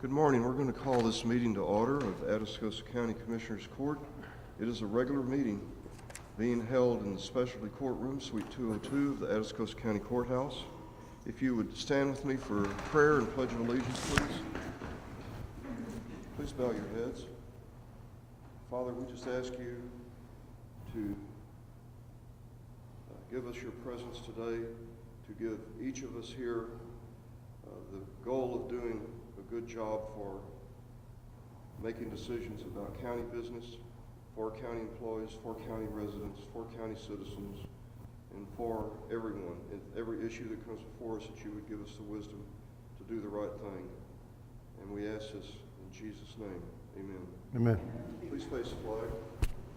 Good morning. We're going to call this meeting to order of Atascosa County Commissioners Court. It is a regular meeting being held in the specialty courtroom, Suite 202 of the Atascosa County Courthouse. If you would stand with me for prayer and pledge of allegiance, please. Please bow your heads. Father, we just ask you to give us your presence today, to give each of us here the goal of doing a good job for making decisions about county business, for county employees, for county residents, for county citizens, and for everyone. And every issue that comes before us, that you would give us the wisdom to do the right thing. And we ask this in Jesus' name. Amen. Amen. Please face the flag.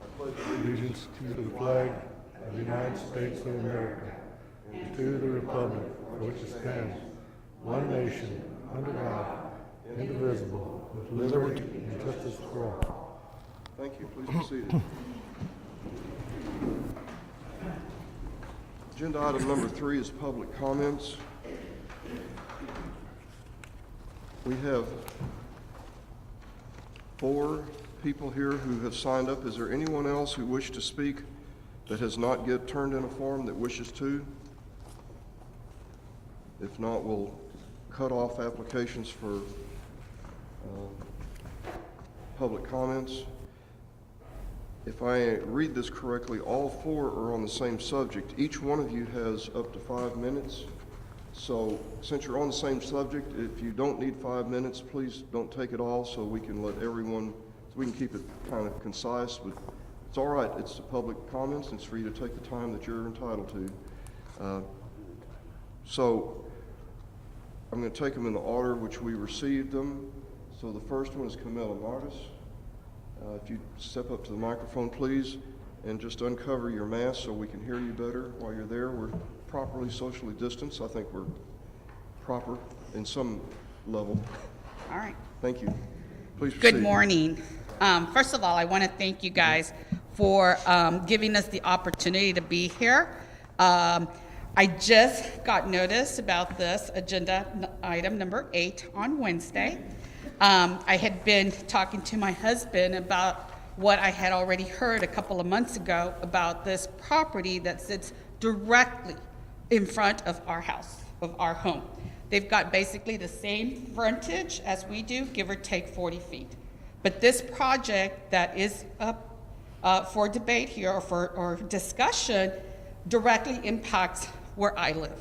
I pledge Allegiance to the flag of the United States of America and to the republic for which it stands, one nation, under God, indivisible, with liberty and justice for all. Thank you. Please be seated. Agenda item number 3 is public comments. We have 4 people here who have signed up. Is there anyone else who wishes to speak that has not yet turned in a form that wishes to? If not, we'll cut off applications for public comments. If I read this correctly, all 4 are on the same subject. Each one of you has up to 5 minutes. So since you're on the same subject, if you don't need 5 minutes, please don't take it all, so we can let everyone, so we can keep it kind of concise. But it's all right. It's the public comments, and it's for you to take the time that you're entitled to. So I'm going to take them in the order which we received them. So the first one is Camilla Martis. If you step up to the microphone, please, and just uncover your mask so we can hear you better while you're there. We're properly socially distanced. I think we're proper in some level. All right. Thank you. Please proceed. Good morning. First of all, I want to thank you guys for giving us the opportunity to be here. I just got notice about this agenda item number 8 on Wednesday. I had been talking to my husband about what I had already heard a couple of months ago about this property that sits directly in front of our house, of our home. They've got basically the same frontage as we do, give or take 40 feet. But this project that is up for debate here or discussion directly impacts where I live.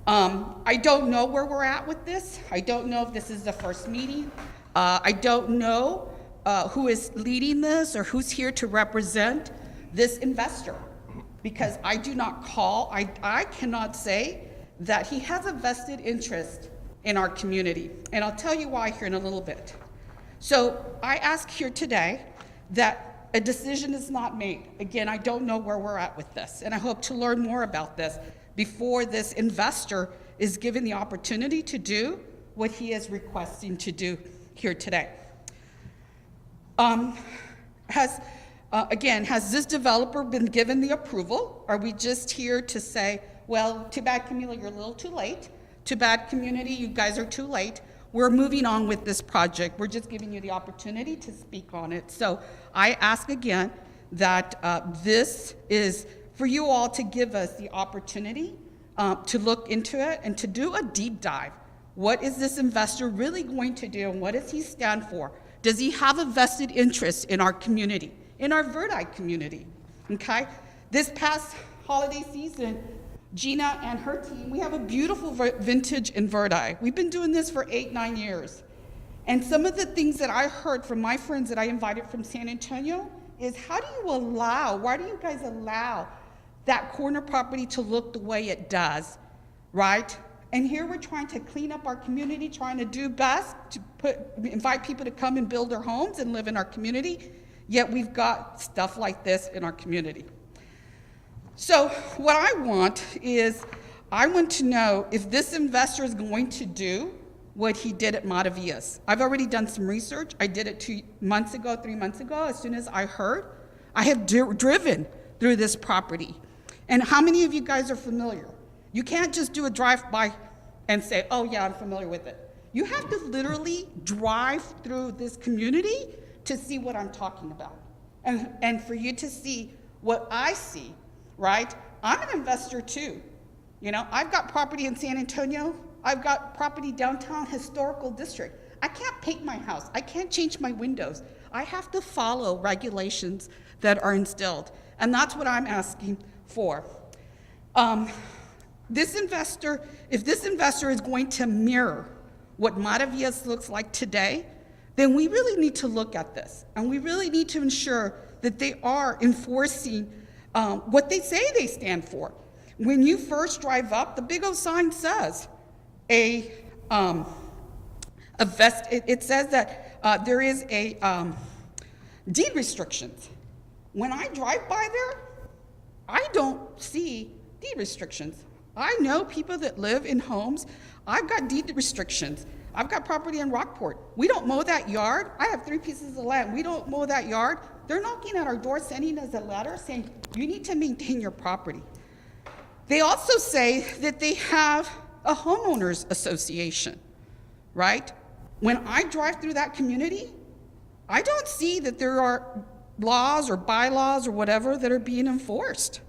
I don't know where we're at with this. I don't know if this is the first meeting. I don't know who is leading this or who's here to represent this investor, because I do not call, I cannot say that he has a vested interest in our community. And I'll tell you why here in a little bit. So I ask here today that a decision is not made. Again, I don't know where we're at with this, and I hope to learn more about this before this investor is given the opportunity to do what he is requesting to do here today. Has this developer been given the approval? Are we just here to say, well, too bad, Camila, you're a little too late. Too bad, community, you guys are too late. We're moving on with this project. We're just giving you the opportunity to speak on it. So I ask again that this is for you all to give us the opportunity to look into it and to do a deep dive. What is this investor really going to do, and what does he stand for? Does he have a vested interest in our community, in our Verdi community? Okay? This past holiday season, Gina and her team, we have a beautiful vintage in Verdi. We've been doing this for 8-9 years. And some of the things that I heard from my friends that I invited from San Antonio is, why do you guys allow that corner property to look the way it does, right? And here we're trying to clean up our community, trying to do best to invite people to come and build their homes and live in our community, yet we've got stuff like this in our community. So what I want to know if this investor is going to do what he did at Matavillas. I've already done some research. I did it 3 months ago. As soon as I heard, I have driven through this property. And how many of you guys are familiar? You can't just do a drive-by and say, oh yeah, I'm familiar with it. You have to literally drive through this community to see what I'm talking about. And for you to see what I see, right? I'm an investor too. You know, I've got property in San Antonio. I've got property downtown historical district. I can't paint my house. I can't change my windows. I have to follow regulations that are instilled. And that's what I'm asking for. This investor, if this investor is going to mirror what Maravillas looks like today, then we really need to look at this. And we really need to ensure that they are enforcing what they say they stand for. When you first drive up, the big old sign says it says that there is a deed restrictions. When I drive by there, I don't see deed restrictions. I know people that live in homes. I've got deed restrictions. I've got property in Rockport. We don't mow that yard. I have 3 pieces of land. We don't mow that yard. They're knocking at our door, sending us a letter saying, you need to maintain your property. They also say that they have a homeowners association, right? When I drive through that community, I don't see that there are laws or bylaws or whatever that are being enforced.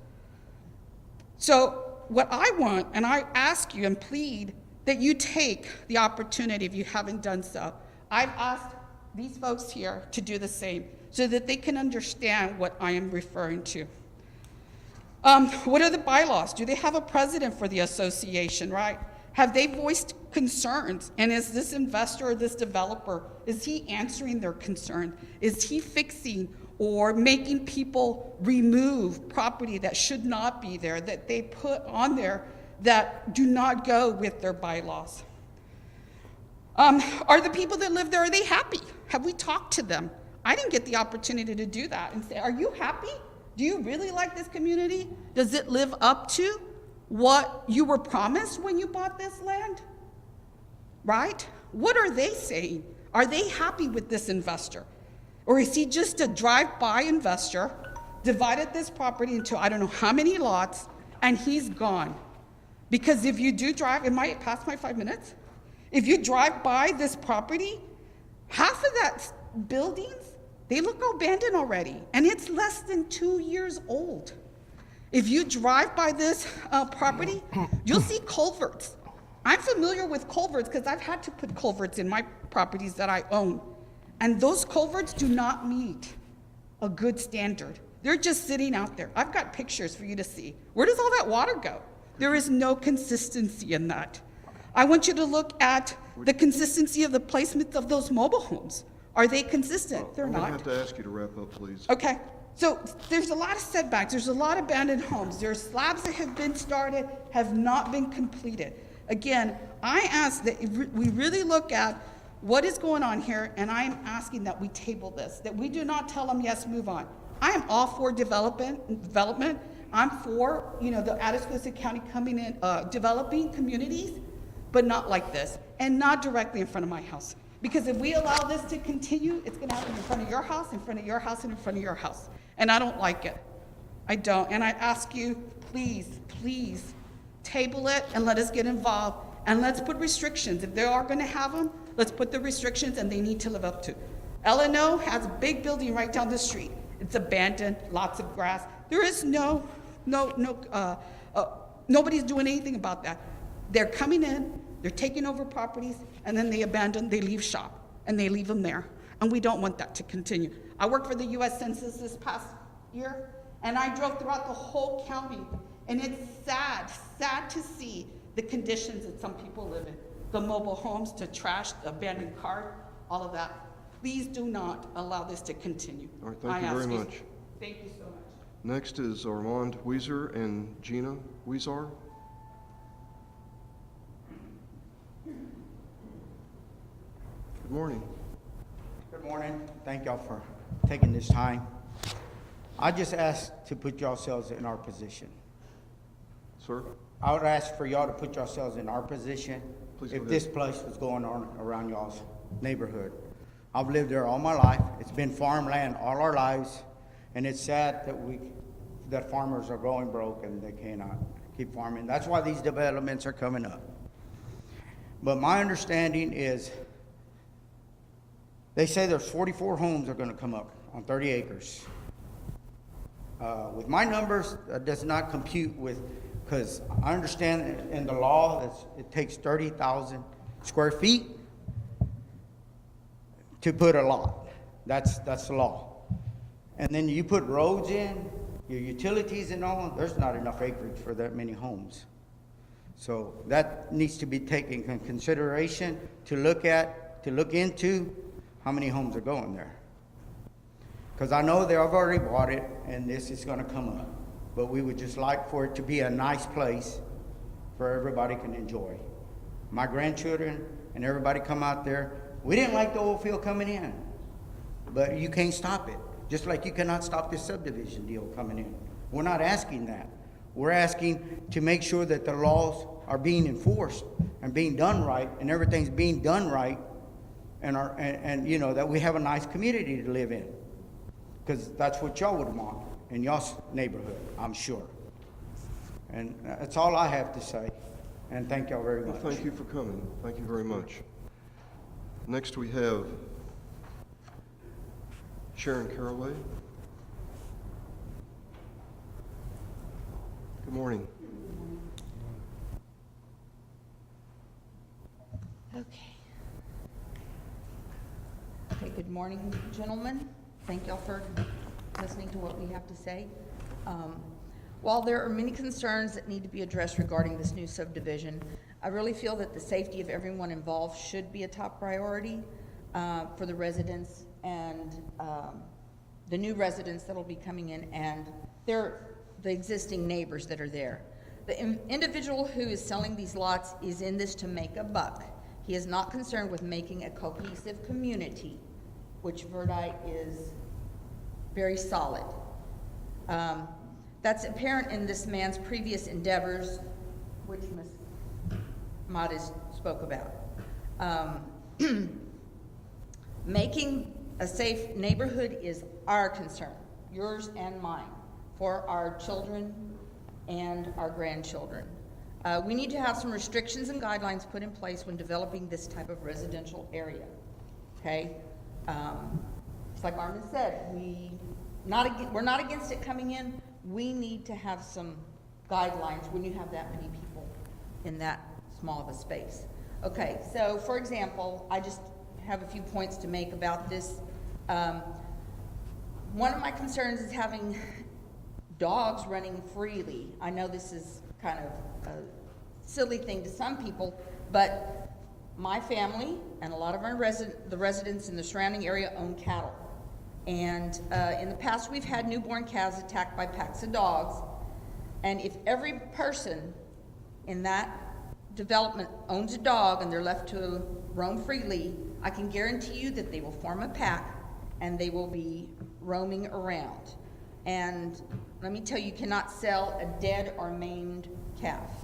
So what I want, and I ask you and plead that you take the opportunity if you haven't done so. I've asked these folks here to do the same so that they can understand what I am referring to. What are the bylaws? Do they have a president for the association, right? Have they voiced concerns? And is this investor or this developer, is he answering their concern? Is he fixing or making people remove property that should not be there, that they put on there that do not go with their bylaws? Are the people that live there, are they happy? Have we talked to them? I didn't get the opportunity to do that and say, are you happy? Do you really like this community? Does it live up to what you were promised when you bought this land? Right? What are they saying? Are they happy with this investor? Or is he just a drive-by investor, divided this property into I don't know how many lots, and he's gone? Because if you do drive, it might pass my 5 minutes. If you drive by this property, half of that buildings, they look abandoned already, and it's less than 2 years old. If you drive by this property, you'll see culverts. I'm familiar with culverts because I've had to put culverts in my properties that I own. And those culverts do not meet a good standard. They're just sitting out there. I've got pictures for you to see. Where does all that water go? There is no consistency in that. I want you to look at the consistency of the placement of those mobile homes. Are they consistent? They're I'm not. going to have to ask you to wrap up, please. Okay, so there's a lot of setbacks. There's a lot of abandoned homes. There's slabs that have been started, have not been completed. Again, I ask that we really look at what is going on here, and I am asking that we table this, that we do not tell them, yes, move on. I am all for development. I'm for, the Atascosa County coming in, developing communities, but not like this, and not directly in front of my house. Because if we allow this to continue, it's gonna happen in front of your house, in front of your house, and in front of your house. And I don't like it. I don't. And I ask you, please, please, table it and let us get involved. And let's put restrictions. If they are gonna have them, let's put the restrictions and they need to live up to. LNO has a big building right down the street. It's abandoned, lots of grass. There is nobody's doing anything about that. They're coming in, they're taking over properties, and then they abandon, they leave shop, and they leave them there. And we don't want that to continue. I worked for the US Census this past year, and I drove throughout the whole county, and it's sad to see the conditions that some people live in. The mobile homes, the trash, the abandoned cars, all of that. Please do not allow this to continue. All right, thank you very much. Thank you so much. Next is Armand Weiser and Gina Weisar. Good morning. Good morning. Thank y'all for taking this time. I just ask to put yourselves in our position. Sir? I would ask for y'all to put yourselves in our position Please go if ahead. this place was going on around y'all's neighborhood. I've lived there all my life. It's been farmland all our lives, and it's sad that farmers are going broke and they cannot keep farming. That's why these developments are coming up. But my understanding is, they say there's 44 homes are gonna come up on 30 acres. With my numbers, that does not compute with, because I understand in the law that it takes 30,000 square feet to put a lot. That's the law. And then you put roads in, your utilities and all, there's not enough acreage for that many homes. So that needs to be taken in consideration to look into how many homes are going there. Because I know they've already bought it and this is gonna come up. But we would just like for it to be a nice place for everybody can enjoy. My grandchildren and everybody come out there. We didn't like the oil field coming in, but you can't stop it. Just like you cannot stop this subdivision deal coming in. We're not asking that. We're asking to make sure that the laws are being enforced and being done right, and everything's being done right, and you know, that we have a nice community to live in. Because that's what y'all would want in y'all's neighborhood, I'm sure. And that's all I have to say. And thank y'all very Well, much. thank you for coming. Thank you very much. Next, we have Sharon Caraway. Good morning. Okay, good morning, gentlemen. Thank y'all for listening to what we have to say. While there are many concerns that need to be addressed regarding this new subdivision, I really feel that the safety of everyone involved should be a top priority for the residents and the new residents that will be coming in and the existing neighbors that are there. The individual who is selling these lots is in this to make a buck. He is not concerned with making a cohesive community, which Verdi is very solid. That's apparent in this man's previous endeavors, which Ms. Modis spoke about. Making a safe neighborhood is our concern, yours and mine, for our children and our grandchildren. We need to have some restrictions and guidelines put in place when developing this type of residential area, okay? It's like Armin said, we're not against it coming in. We need to have some guidelines when you have that many people in that small of a space. Okay, so for example, I just have a few points to make about this. One of my concerns is having dogs running freely. I know this is kind of a silly thing to some people, but my family and a lot of our the residents in the surrounding area own cattle. And in the past, we've had newborn calves attacked by packs of dogs. And if every person in that development owns a dog and they're left to roam freely, I can guarantee you that they will form a pack and they will be roaming around. And let me tell you, you cannot sell a dead or maimed calf.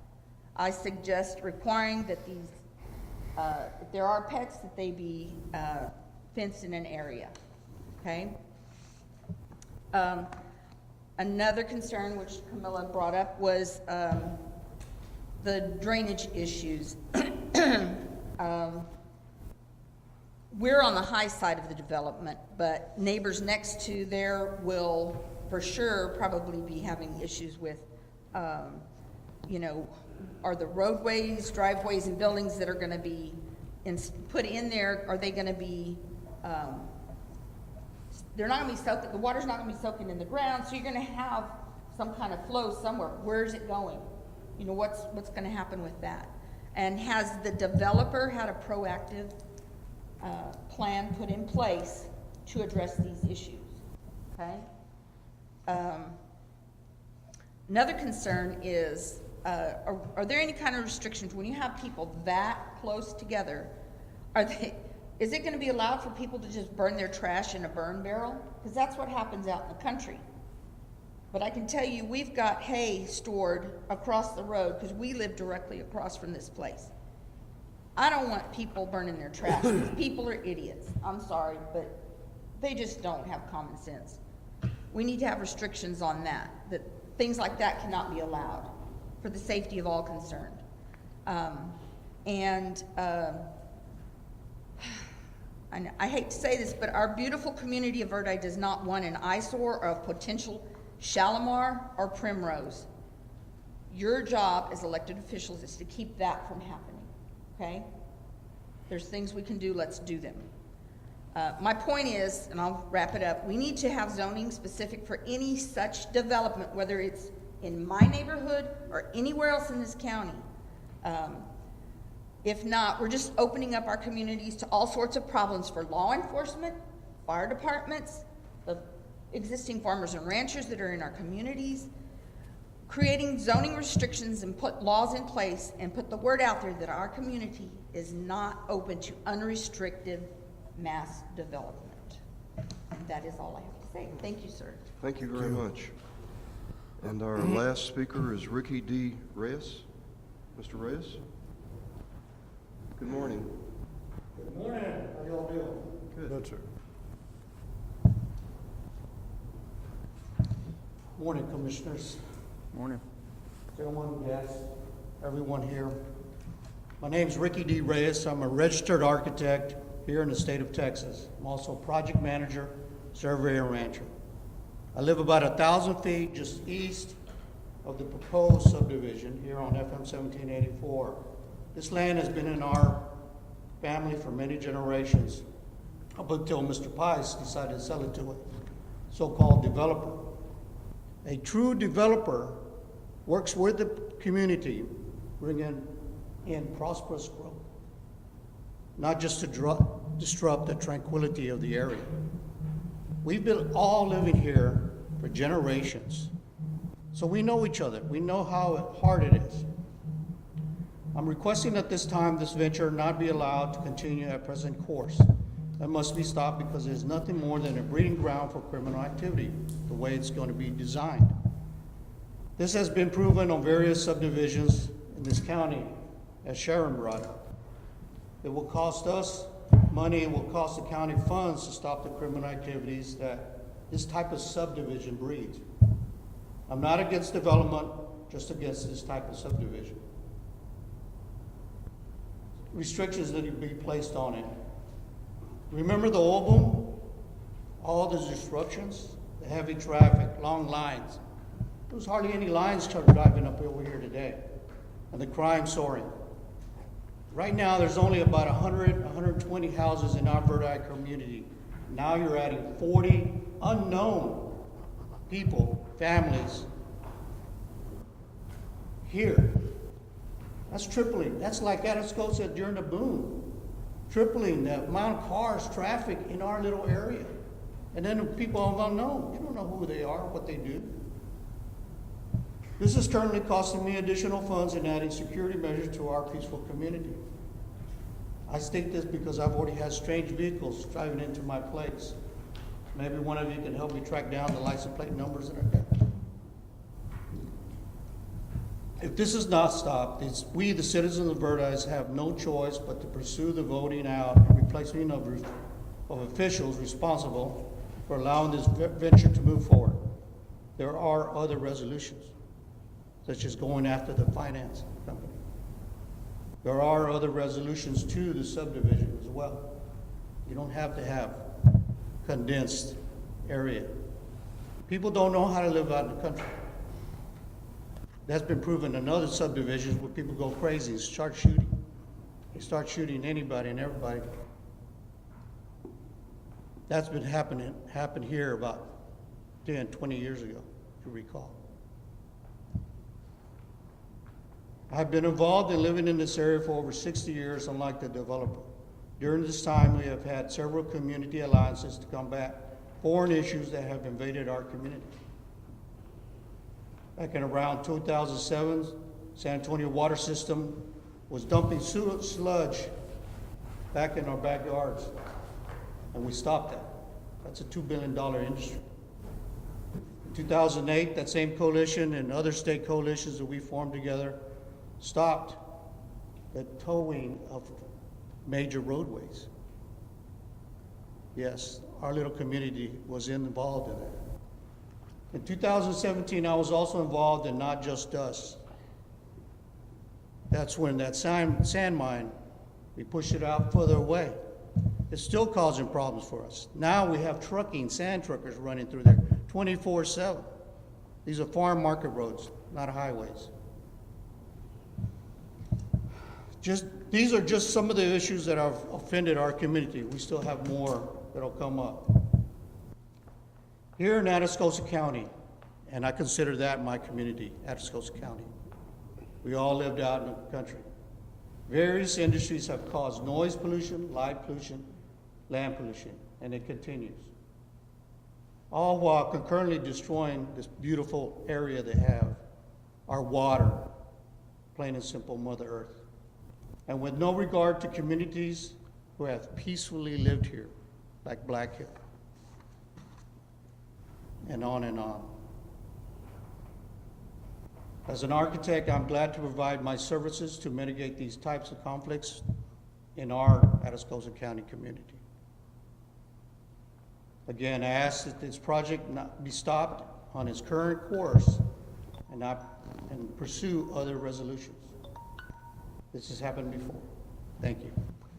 I suggest requiring that these, if there are pets, that they be fenced in an area. Okay. Another concern which Camilla brought up was the drainage issues. We're on the high side of the development, but neighbors next to there will for sure probably be having issues with, you know, are the roadways, driveways, and buildings that are going to be put in there, are they going to be they're not going to be soaking, the water's not going to be soaking in the ground, so you're going to have some kind of flow somewhere. Where's it going? You know, what's going to happen with that? And has the developer had a proactive plan put in place to address these issues? Okay. Another concern is, are there any kind of restrictions when you have people that close together? Is it going to be allowed for people to just burn their trash in a burn barrel? Because that's what happens out in the country. But I can tell you, we've got hay stored across the road because we live directly across from this place. I don't want people burning their trash. These people are idiots. I'm sorry, but they just don't have common sense. We need to have restrictions on that things like that cannot be allowed for the safety of all concerned. And I hate to say this, but our beautiful community of Verde does not want an eyesore of potential Shalimar or Primrose. Your job as elected officials is to keep that from happening, okay? There's things we can do, let's do them. My point is, and I'll wrap it up, we need to have zoning specific for any such development, whether it's in my neighborhood or anywhere else in this county. If not, we're just opening up our communities to all sorts of problems for law enforcement, fire departments, the existing farmers and ranchers that are in our communities, creating zoning restrictions and put laws in place and put the word out there that our community is not open to unrestricted mass development. And that is all I have to say. Thank you, sir. Thank you very much. And our last speaker is Ricky D. Reyes. Mr. Reyes? Good morning. Good morning. How y'all doing? Good, sir. Morning, Commissioners. Morning. Gentlemen, guests, everyone here. My name's Ricky D. Reyes. I'm a registered architect here in the state of Texas. I'm also a project manager, surveyor, and rancher. I live about 1,000 feet just east of the proposed subdivision here on FM 1784. This land has been in our family for many generations, up until Mr. Pice decided to sell it to a so-called developer. A true developer works with the community, bringing in prosperous growth, not just to disrupt the tranquility of the area. We've been all living here for generations, so we know each other. We know how hard it is. I'm requesting that this time this venture not be allowed to continue at present course. That must be stopped because it is nothing more than a breeding ground for criminal activity, the way it's going to be designed. This has been proven on various subdivisions in this county, as Sharon brought up. It will cost us money, it will cost the county funds to stop the criminal activities that this type of subdivision breeds. I'm not against development, just against this type of subdivision. Restrictions that need to be placed on it. Remember the oil boom? All the disruptions, the heavy traffic, long lines. There was hardly any lines driving up over here today, and the crime soaring. Right now, there's only about 100, 120 houses in our Verde community. Now you're adding 40 unknown people, families, here. That's tripling. That's like Atascosa during the boom. Tripling the amount of cars, traffic in our little area. And then the people are unknown. You don't know who they are, what they do. This is currently costing me additional funds and adding security measures to our peaceful community. I state this because I've already had strange vehicles driving into my place. Maybe one of you can help me track down the license plate numbers that are there. If this is not stopped, we, the citizens of Verdes, have no choice but to pursue the voting out and replacement of officials responsible for allowing this venture to move forward. There are other resolutions, such as going after the finance company. There are other resolutions to the subdivision as well. You don't have to have condensed area. People don't know how to live out in the country. That's been proven in other subdivisions where people go crazy and start shooting. They start shooting anybody and everybody. That's been happened here about 10, 20 years ago, if you recall. I've been involved in living in this area for over 60 years, unlike the developer. During this time, we have had several community alliances to combat foreign issues that have invaded our community. Back in around 2007, San Antonio water system was dumping sludge back in our backyards, and we stopped that. That's a $2 billion industry. In 2008, that same coalition and other state coalitions that we formed together stopped the towing of major roadways. Yes, our little community was involved in that. In 2017, I was also involved in Not Just Us. That's when that sand mine, we push it out further away. It's still causing problems for us. Now we have sand truckers running through there 24/7. These are farm market roads, not highways. These are just some of the issues that have offended our community. We still have more that'll come up. Here in Atascosa County, and I consider that my community, Atascosa County, we all lived out in the country. Various industries have caused noise pollution, light pollution, land pollution, and it continues. All while concurrently destroying this beautiful area they have, our water, plain and simple Mother Earth. And with no regard to communities who have peacefully lived here, like Black Hill. And on and on. As an architect, I'm glad to provide my services to mitigate these types of conflicts in our Atascosa County community. Again, I ask that this project not be stopped on its current course and pursue other resolutions. This has happened before. Thank you.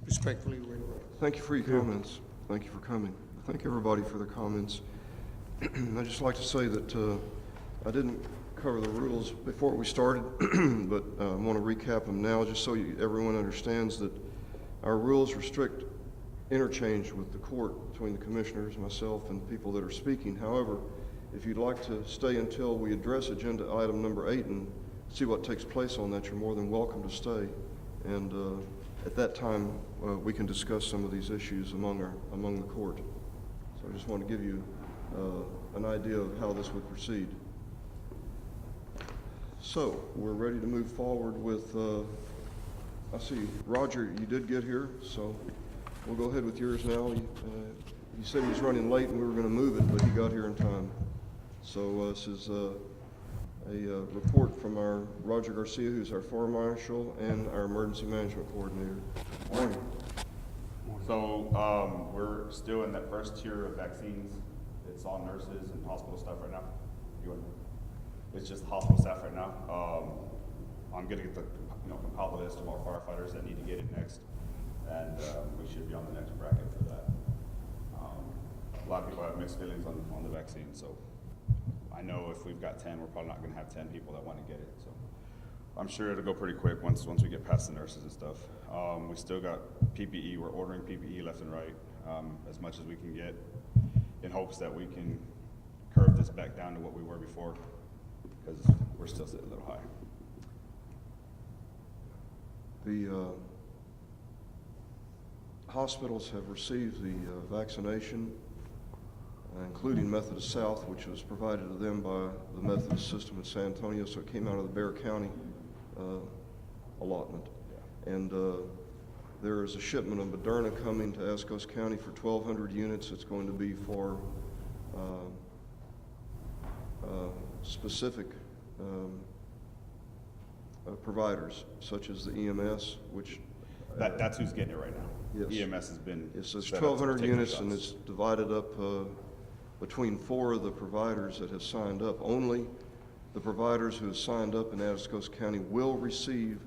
Respectfully, Ray Ray. Thank you for your comments. Thank you for coming. Thank everybody for their comments. I'd just like to say that I didn't cover the rules before we started, but I want to recap them now just so everyone understands that our rules restrict interchange with the court between the commissioners, myself, and people that are speaking. However, if you'd like to stay until we address agenda item number 8 and see what takes place on that, you're more than welcome to stay. And at that time, we can discuss some of these issues among the court. So I just want to give you an idea of how this would proceed. So we're ready to move forward with, I see, Roger, you did get here, so we'll go ahead with yours now. You said he was running late and we were going to move it, but he got here in time. So this is a report from our Roger Garcia, who's our fire marshal and our emergency management coordinator. Morning. So we're still in that first tier of vaccines. It's all nurses and hospital staff right now. It's just hospital staff right now. I'm gonna get the compile the list of all firefighters that need to get it next, and we should be on the next bracket for that. A lot of people have mixed feelings on the vaccine, so I know if we've got 10, we're probably not gonna have 10 people that want to get it. So I'm sure it'll go pretty quick once we get past the nurses and stuff. We still got PPE. We're ordering PPE left and right, as much as we can get, in hopes that we can curve this back down to what we were before, because we're still sitting a little high. The hospitals have received the vaccination, including Methodist South, which was provided to them by the Methodist system in San Antonio, so it came out of the Bexar County allotment. Yeah. And there is a shipment of Moderna coming to Atascosa County for 1,200 units. It's going to be for specific providers, such as the EMS, which... That's who's getting it right now. Yes. EMS has been... It's 1,200 units, and it's divided up between 4 of the providers that have signed up. Only the providers who have signed up in Atascosa County will receive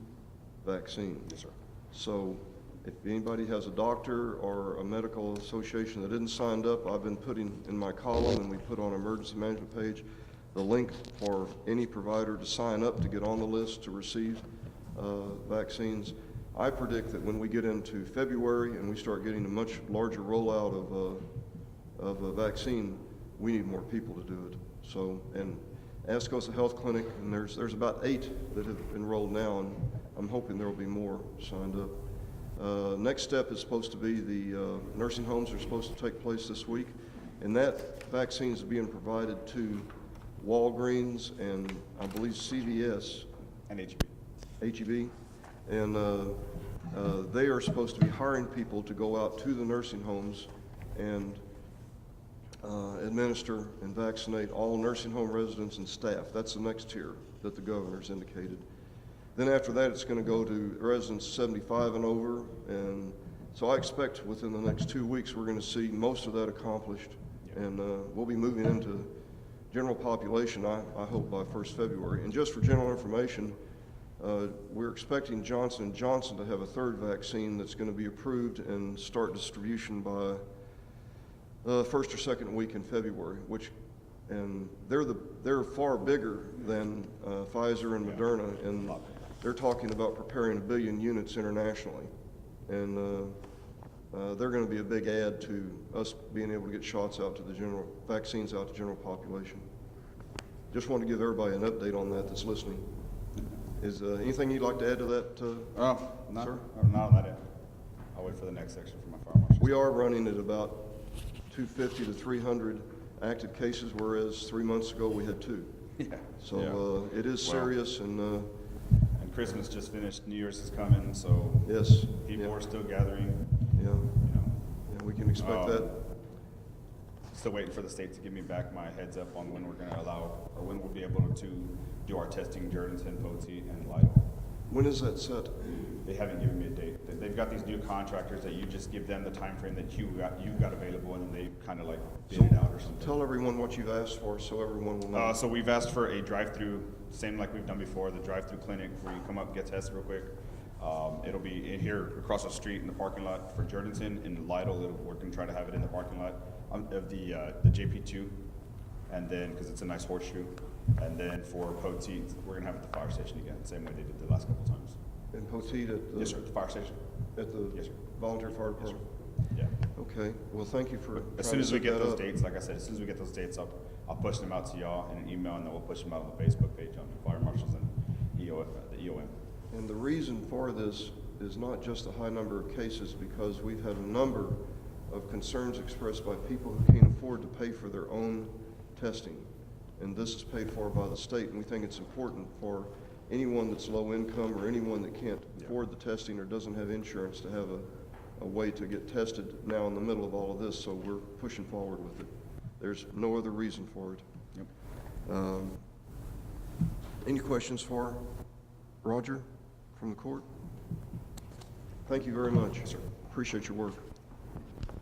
vaccine. Yes, sir. So if anybody has a doctor or a medical association that isn't signed up, I've been putting in my column, and we put on our emergency management page, the link for any provider to sign up to get on the list to receive vaccines. I predict that when we get into February and we start getting a much larger rollout of a vaccine, we need more people to do it. So, and Atascosa Health Clinic, and there's about 8 that have enrolled now, and I'm hoping there will be more signed up. Next step is supposed to be the nursing homes are supposed to take place this week, and that vaccine is being provided to Walgreens and I believe CVS. And HEB. HEB. And they are supposed to be hiring people to go out to the nursing homes and administer and vaccinate all nursing home residents and staff. That's the next tier that the governor's indicated. Then after that, it's going to go to residents 75 and over. And so I expect within the next 2 weeks, we're going to see most of that accomplished. Yeah. And we'll be moving into general population, I hope, by 1st February. And just for general information, We're expecting Johnson & Johnson to have a third vaccine that's going to be approved and start distribution by first or second week in February, and they're far bigger than Pfizer and Moderna, and they're talking about preparing 1 billion units internationally, and they're going to be a big add to us being able to get vaccines out to general population. Just want to give everybody an update on that that's listening. Is anything you'd like to add to that, sir? Not on that end. I'll wait for the next section for my fire marshal. We are running at about 250 to 300 active cases, whereas 3 months ago we had 2. Yeah. So it is serious, and And Christmas just finished, New Year's is coming, so yes, people yeah, are still gathering, yeah, yeah, we can expect that. Still waiting for the state to give me back my heads up on when we're gonna allow, or when we'll be able to do our testing, Jordanton, Poteet, and Lytle. When is that set? They haven't given me a date. They've got these new contractors that you just give them the time frame that you got available, and then they kind of like bid it out or something. Tell everyone what you've asked for so everyone will know. So we've asked for a drive-through, same like we've done before, the drive-through clinic where you come up, get tested real quick. It'll be in here across the street in the parking lot for Jordanton. In Lytle, we're gonna try to have it in the parking lot of the JP2, and then because it's a nice horseshoe. And then for Poteet, we're gonna have it at the fire station again, same way they did the last couple times. And Poteet at the... Yes, sir, at the fire station. At the Yes, sir. volunteer fire Yes, sir. department? Yeah. Okay, well, thank you for As trying soon to as we set get that those up. dates, like I said, as soon as we get those dates up, I'll push them out to y'all in an email, and then we'll push them out on the Facebook page on the fire marshals and the EOM. And the reason for this is not just the high number of cases, because we've had a number of concerns expressed by people who can't afford to pay for their own testing. And this is paid for by the state, and we think it's important for anyone that's low income or anyone that can't afford the testing or doesn't have insurance to have a way to get tested now in the middle of all of this, so we're pushing forward with it. There's no other reason for it. Yep. Any questions for Roger from the court? Thank you very much. Yes, sir. Appreciate your work.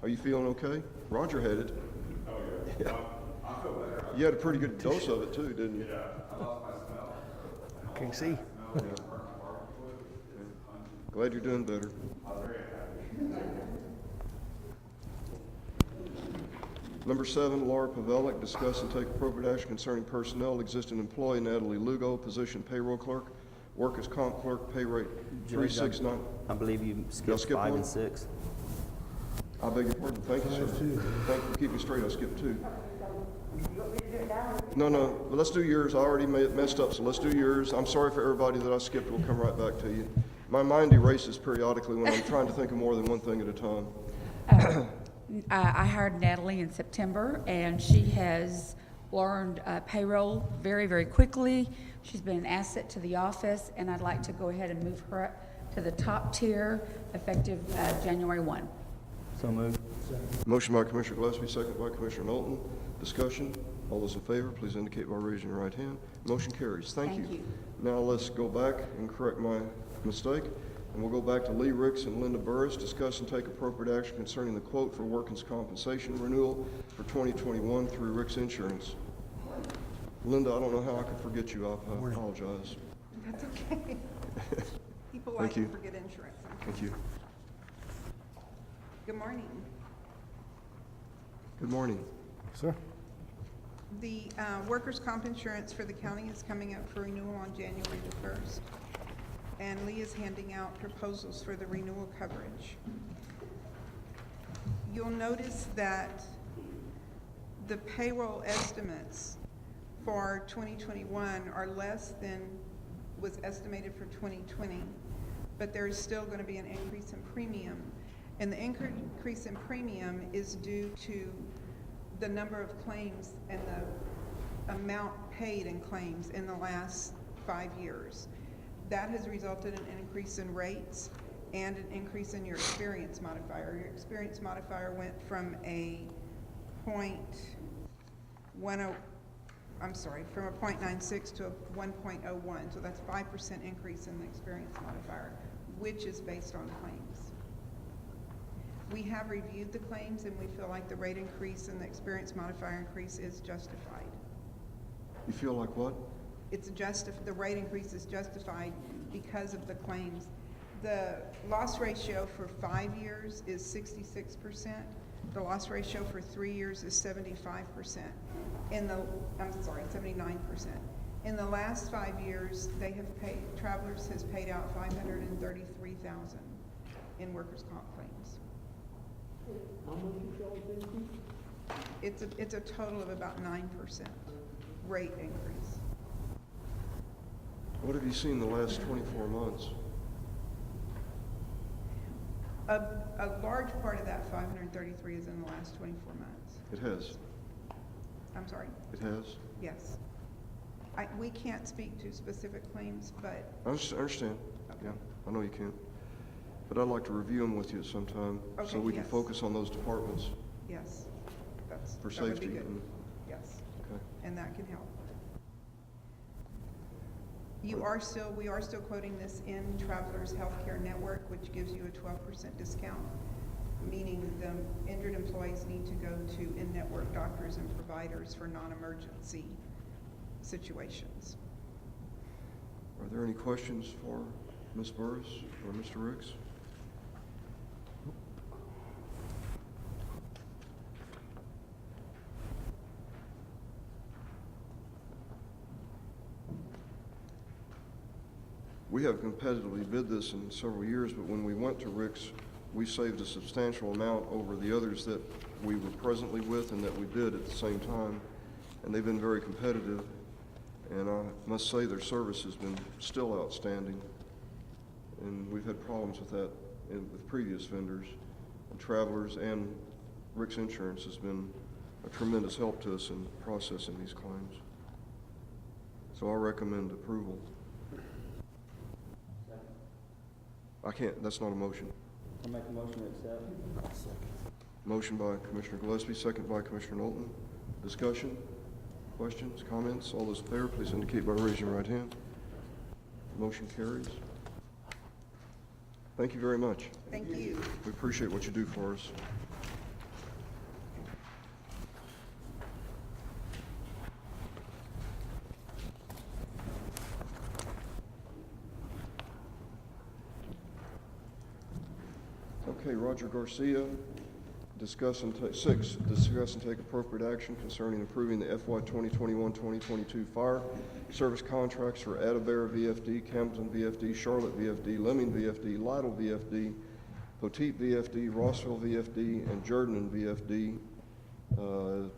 Are you feeling okay? Roger had it. Oh, yeah. I feel better. You had a pretty good dose of it too, didn't you? Yeah, I lost my smell. Can you see? Glad you're doing better. Number 7, Laura Pavelic, discuss and take appropriate action concerning personnel, existing employee Natalie Lugo, position payroll clerk, workers' comp clerk, pay rate Judge, 369. I believe you skipped skip 5 one? and 6. I beg your pardon. Thank you, sir. Thank you for keeping me straight. I skipped 2. No, but let's do yours. I already messed up, so let's do yours. I'm sorry for everybody that I skipped. We'll come right back to you. My mind erases periodically when I'm trying to think of more than one thing at a time. I hired Natalie in September, and she has learned payroll very, very quickly. She's been an asset to the office, and I'd like to go ahead and move her up to the top tier effective January 1. So moved. Motion by Commissioner Gillespie, second by Commissioner Knowlton. Discussion. All those in favor, please indicate by raising your right hand. Motion carries. Thank you. Thank you. Now let's go back and correct my mistake. And we'll go back to Lee Ricks and Linda Burris, discuss and take appropriate action concerning the quote for workers' compensation renewal for 2021 through Ricks Insurance. Linda, I don't know how I could forget you. I apologize. That's okay. People Thank like you. to forget insurance. Thank you. Good morning. Good morning. Sir? The workers' comp insurance for the county is coming up for renewal on January the 1st. And Lee is handing out proposals for the renewal coverage. You'll notice that the payroll estimates for 2021 are less than was estimated for 2020, but there is still going to be an increase in premium. And the increase in premium is due to the number of claims and the amount paid in claims in the last 5 years. That has resulted in an increase in rates and an increase in your experience modifier. Your experience modifier went from a from a 0.96 to a 1.01. So that's 5% increase in the experience modifier, which is based on claims. We have reviewed the claims and we feel like the rate increase and the experience modifier increase is justified. You feel like what? The rate increase is justified because of the claims. The loss ratio for 5 years is 66%. The loss ratio for 3 years is 75%. I'm sorry, 79%. In the last 5 years, Travelers has paid out $533,000 in workers' comp claims. It's a total of about 9% rate increase. What have you seen the last 24 months? A large part of that 533 is in the last 24 months. It has. I'm sorry, It has. yes. We can't speak to specific claims, but I understand. Okay. Yeah, I know you can't. But I'd like to review them with you at some time, so Okay, we can yes. focus on those departments yes, for that would be safety. good. And, Yes, okay. and that can help. We are still quoting this in Travelers Healthcare Network, which gives you a 12% discount, meaning the injured employees need to go to in-network doctors and providers for non-emergency situations. Are there any questions for Ms. Burris or Mr. Ricks? We have competitively bid this in several years, but when we went to Rick's, we saved a substantial amount over the others that we were presently with and that we bid at the same time, and they've been very competitive. And I must say their service has been still outstanding, and we've had problems with that with previous vendors. And Travelers and Rick's Insurance has been a tremendous help to us in processing these claims. So I recommend approval. I can't, that's not a motion. I'll make a motion to accept. Motion by Commissioner Gillespie, second by Commissioner Knowlton. Discussion, questions, comments? All those in favor, please indicate by raising your right hand. Motion carries. Thank you very much. Thank you. We appreciate what you do for us. Okay, Roger Garcia, discuss and take appropriate action concerning approving the FY 2021-2022 fire service contracts for Adabear VFD, Campbellton VFD, Charlotte VFD, Lemming VFD, Lytle VFD, Poteet VFD, Rossville VFD, and Jordan VFD,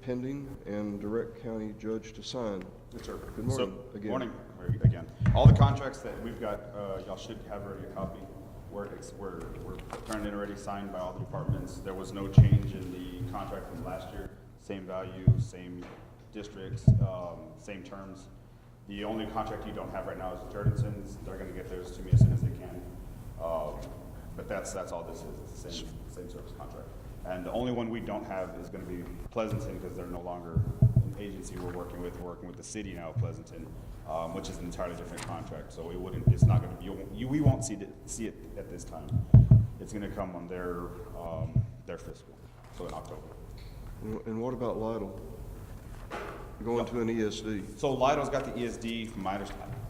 pending, and direct county judge to sign. Yes, sir. Good morning So, again. Morning again. All the contracts that we've got, y'all should have already a copy. We're turned in already, signed by all the departments. There was no change in the contract from last year. Same value, same districts, same terms. The only contract you don't have right now is Jurgensen's. They're gonna get theirs to me as soon as they can. But that's all this is. It's the same service contract. And the only one we don't have is gonna be Pleasanton, because they're no longer an agency we're working with. We're working with the city now of Pleasanton, which is an entirely different contract. So it's not gonna be, we won't see it at this time. It's gonna come on their fiscal, so in October. And what about Lytle? Going to an ESD? So Lytle's got the ESD. From my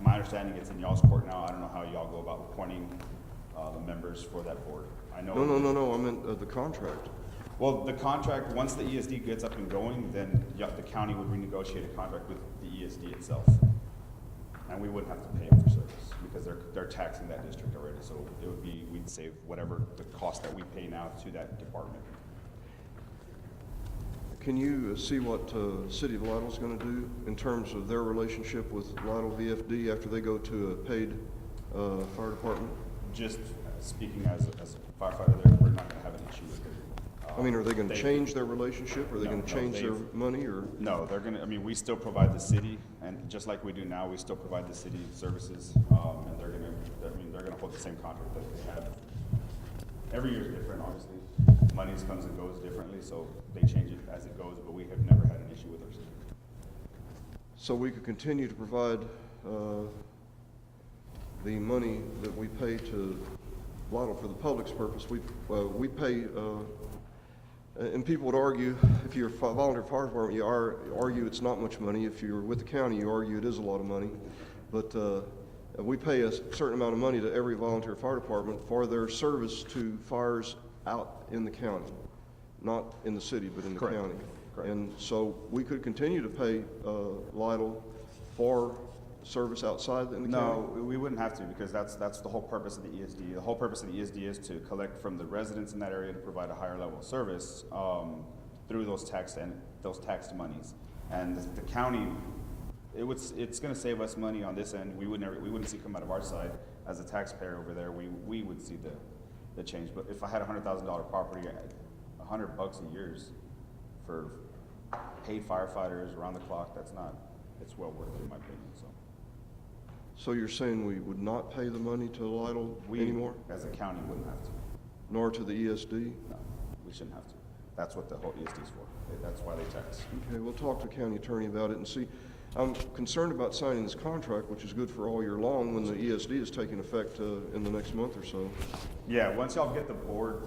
understanding, it's in y'all's court now. I don't know how y'all go about appointing the members for that board. I know. No, I meant the contract. Well, the contract, once the ESD gets up and going, then the county would renegotiate a contract with the ESD itself. And we wouldn't have to pay them for service because they're taxing that district already. So it would be, we'd save whatever the cost that we pay now to that department. Can you see what City of Lytle's going to do in terms of their relationship with Lytle VFD after they go to a paid fire department? Just speaking as a firefighter there, we're not gonna have an issue with it. I mean, are they going to change their relationship? Are they going to change their money, or? No, they're gonna, I mean, we still provide the city, and just like we do now, we still provide the city services, and they're gonna hold the same contract that they have. Every year is different, obviously. Money comes and goes differently, so they change it as it goes, but we have never had an issue with our city. So we could continue to provide the money that we pay to Lytle for the public's purpose. We pay, and people would argue, if you're a volunteer fire department, you argue it's not much money. If you're with the county, you argue it is a lot of money. But We pay a certain amount of money to every volunteer fire department for their service to fires out in the county, not in the city, but in the Correct. county. Correct. And so we could continue to pay Lytle for service outside in the No, county? we wouldn't have to, because that's the whole purpose of the ESD. The whole purpose of the ESD is to collect from the residents in that area to provide a higher level of service through those taxed monies. And the county, it's going to save us money on this end. We wouldn't see it come out of our side as a taxpayer over there. We would see the change. But if I had a $100,000 property, $100 a year for paid firefighters around the clock, it's well worth it in my opinion. So you're saying we would not pay the money to Lytle We, anymore, as a county, wouldn't have to. nor to the ESD? No, we shouldn't have to. That's what the whole ESD is for. That's why they tax. Okay, we'll talk to county attorney about it and see. I'm concerned about signing this contract, which is good for all year long, when the ESD is taking effect in the next month or so. Yeah, once y'all get the board,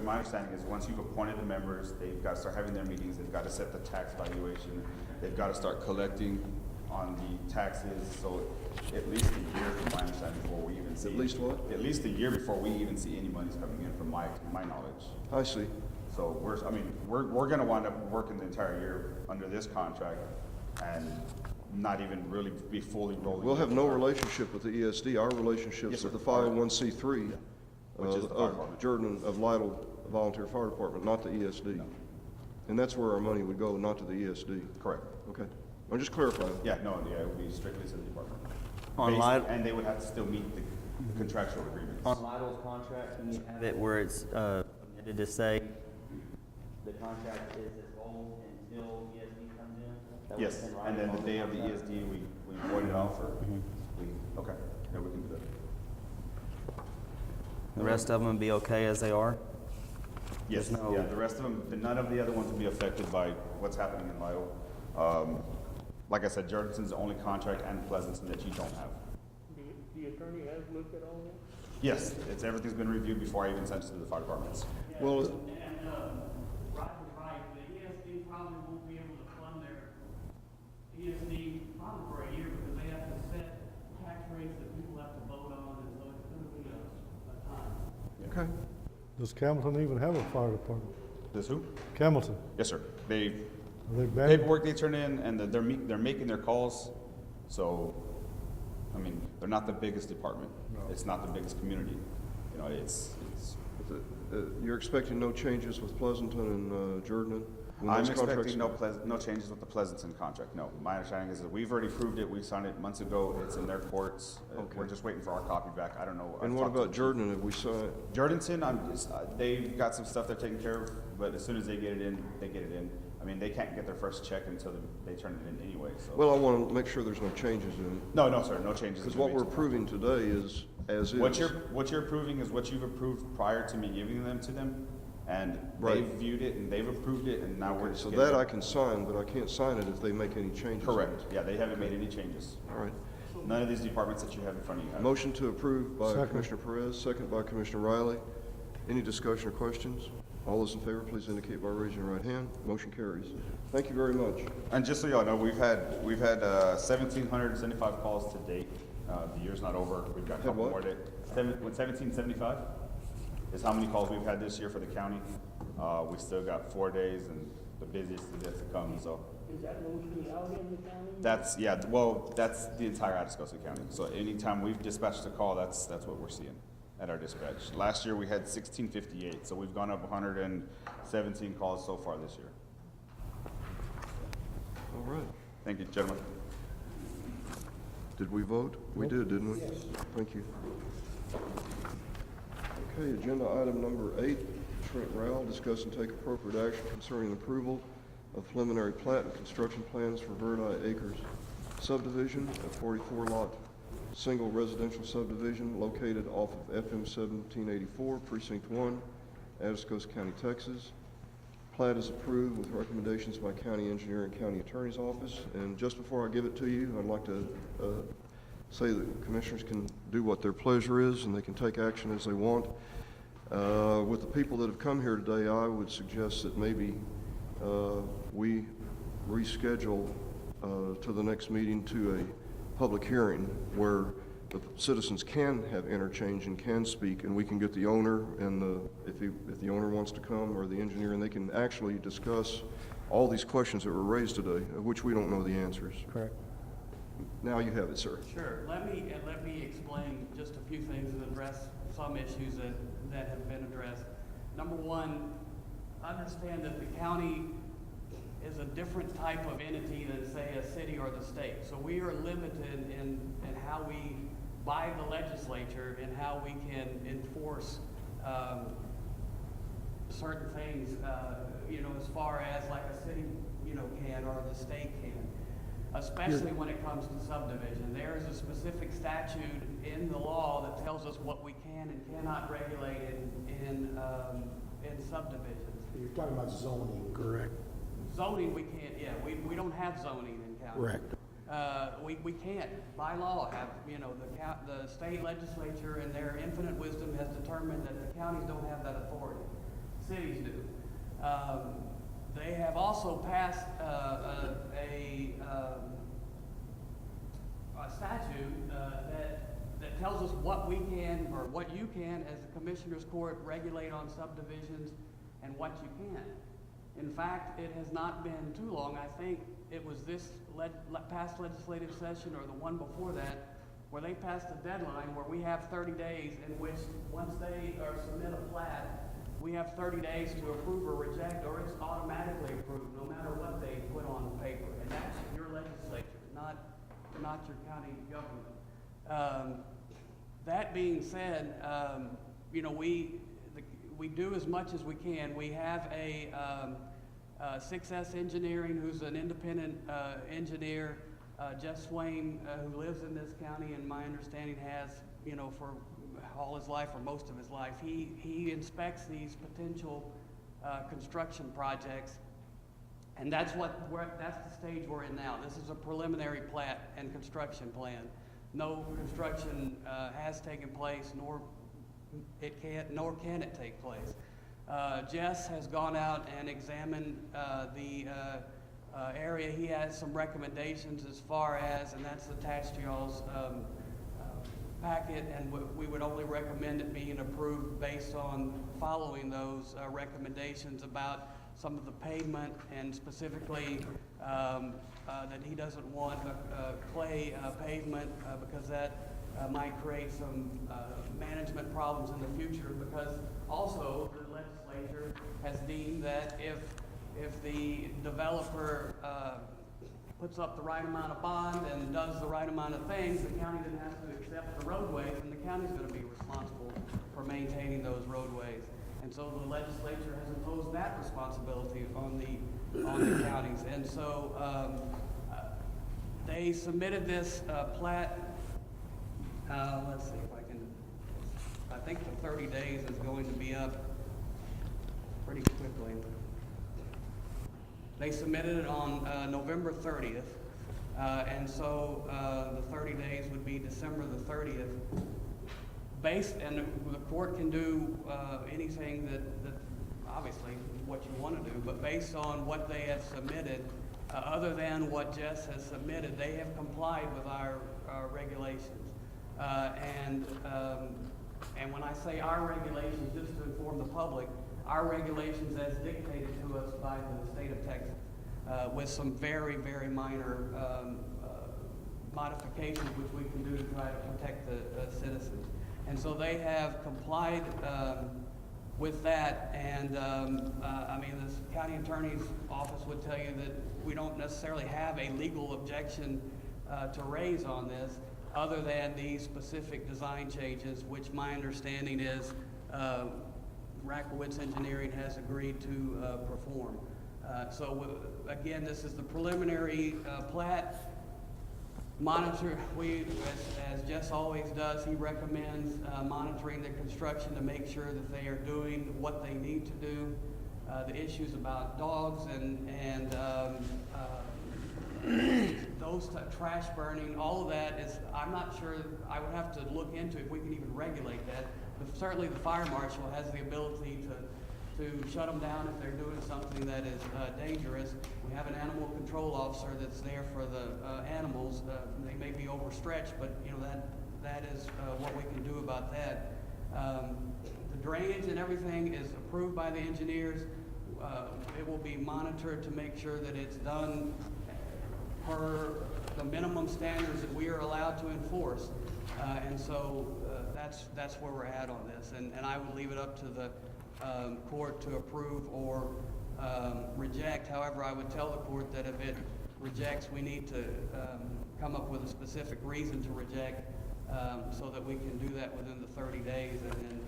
my understanding is once you've appointed the members, they've got to start having their meetings, they've got to set the tax valuation, they've got to start collecting on the taxes, so at least a year from my understanding before we even see. At least what? At least a year before we even see any monies coming in from my knowledge. I see. So we're gonna wind up working the entire year under this contract and not even really be fully rolling. We'll have no relationship with the ESD. Our relationship's Yes, sir. with the 501c3 Which is the fire department. Jordan, of Lytle Volunteer Fire Department, not the ESD. No. And that's where our money would go, not to the ESD. Correct. Okay. I'm just clarifying. Yeah, it would be strictly to the department. On Lytle- And they would have to still meet the contractual agreements. On Lytle's contract, can you have it where it's amended to say the contract is as old until ESD comes in? That way Yes, it's in and writing then on the day of the contract? ESD, we void it off, or okay, yeah, we can do that. The rest of them be okay as they are? Yes, There's no- yeah, the rest of them, none of the other ones will be affected by what's happening in Lytle. Like I said, Jurgensen's the only contract and Pleasanton that you don't have. The attorney has looked at all that? Yes, everything's been reviewed before I even sent it to the fire departments. Well, And, Rod was right, the ESD probably won't be able to fund their ESD probably for a year because they have to set tax rates that people have to vote on, and so it's gonna be a time. okay. Does Campbellton even have a fire department? This who? Campbellton, Yes, sir. are they banned? Paperwork they turn in, and they're making their calls, so, I mean, they're not the biggest department. It's not the biggest community. You know, it's. You're expecting no changes with Pleasanton and Jordan? when I'm those contracts- expecting no changes with the Pleasanton contract, no. My understanding is that we've already approved it, we signed it months ago, it's in their courts. We're just waiting for our copy back, I don't know. And I've what talked to about the chief. Jordan? Have we signed? Jordanson, they've got some stuff they're taking care of, but as soon as they get it in, they get it in. I mean, they can't get their first check until they turn it in anyway, so. Well, I want to make sure there's no changes in it. No, sir, no changes. Because what we're approving today is as is. What you're approving is what you've approved prior to me giving them to them, and Right. they've viewed it and they've approved it, and now we're Okay, just so getting that it. I can sign, but I can't sign it if they make any changes. Correct, yeah, they haven't made any changes. All right. None of these departments that you have in front of you have. Motion to approve by Second. Commissioner Perez, second by Commissioner Riley. Any discussion or questions? All those in favor, please indicate by raising your right hand. Motion carries. Thank you very much. And just so y'all know, we've had 1,775 calls to date. The year's not over. We've got a Had couple what? more days. 1775 is how many calls we've had this year for the county. We still got 4 days, and the busiest is yet to come. So Is that mostly out in the county? that's that's the entire Atascosa County. So anytime we've dispatched a call, that's what we're seeing at our dispatch. Last year we had 1658, so we've gone up 117 calls so far this year. All right. Thank you, gentlemen. Did we vote? We did, didn't we? Thank you. Okay, agenda item number 8, Trent Rowell, discuss and take appropriate action concerning approval of preliminary plat and construction plans for Verdi Acres subdivision, a 44-lot single residential subdivision located off of FM 1784, Precinct 1, Atascosa County, Texas. Plat is approved with recommendations by County Engineer and County Attorney's Office. And just before I give it to you, I'd like to say that commissioners can do what their pleasure is and they can take action as they want. With the people that have come here today, I would suggest that maybe we reschedule to the next meeting to a public hearing where the citizens can have interchange and can speak, and we can get the owner and if the owner wants to come, or the engineer, and they can actually discuss all these questions that were raised today, of which we don't know the answers. Correct. Now you have it, sir. Sure, let me explain just a few things and address some issues that have been addressed. Number one, understand that the county is a different type of entity than, say, a city or the state. So we are limited in how we, by the legislature, and how we can enforce certain things, as far as like a city, can, or the state can. Especially when it comes to subdivision. There is a specific statute in the law that tells us what we can and cannot regulate in subdivisions. You're talking about zoning, correct? Zoning, we can't, we don't have zoning in county. Correct. We can't, by law, have, the state legislature in their infinite wisdom has determined that the counties don't have that authority. Cities do. They have also passed a statute that tells us what we can, or what you can, as the Commissioners Court, regulate on subdivisions and what you can't. In fact, it has not been too long. I think it was this past legislative session or the one before that, where they passed a deadline where we have 30 days in which, once they submit a plat, we have 30 days to approve or reject, or it's automatically approved, no matter what they put on paper. And that's your legislature, not your county government. That being said, we do as much as we can. We have a 6S Engineering, who's an independent engineer. Jeff Swain, who lives in this county, and my understanding has, for all his life or most of his life, he inspects these potential construction projects, and that's the stage we're in now. This is a preliminary plat and construction plan. No construction has taken place, nor can it take place. Jess has gone out and examined the area. He has some recommendations as far as, and that's attached to y'all's packet, and we would only recommend it being approved based on following those recommendations about some of the pavement, and specifically that he doesn't want a clay pavement because that might create some management problems in the future, because also the legislature has deemed that if the developer puts up the right amount of bond and does the right amount of things, the county then has to accept the roadways, and the county's going to be responsible for maintaining those roadways. And so the legislature has imposed that responsibility on the counties. And so they submitted this plat. Let's see if I can. I think the 30 days is going to be up pretty quickly. They submitted it on November 30th, and so the 30 days would be December the 30th. And the court can do anything that obviously what you want to do, but based on what they have submitted, other than what Jess has submitted, they have complied with our regulations. And when I say our regulations, just to inform the public, our regulations as dictated to us by the state of Texas, with some very, very minor modifications which we can do to try to protect the citizens. And so they have complied with that, and I mean, this county attorney's office would tell you that we don't necessarily have a legal objection to raise on this, other than these specific design changes, which my understanding is Rakowitz Engineering has agreed to perform. So again, this is the preliminary plat. Monitor, as Jess always does, he recommends monitoring the construction to make sure that they are doing what they need to do. The issues about dogs and those trash burning, all of that is, I'm not sure, I would have to look into if we can even regulate that. But certainly the fire marshal has the ability to shut them down if they're doing something that is dangerous. We have an animal control officer that's there for the animals. They may be overstretched, but that is what we can do about that. The drainage and everything is approved by the engineers. It will be monitored to make sure that it's done per the minimum standards that we are allowed to enforce. And so that's where we're at on this. And I would leave it up to the court to approve or reject. However, I would tell the court that if it rejects, we need to come up with a specific reason to reject so that we can do that within the 30 days and then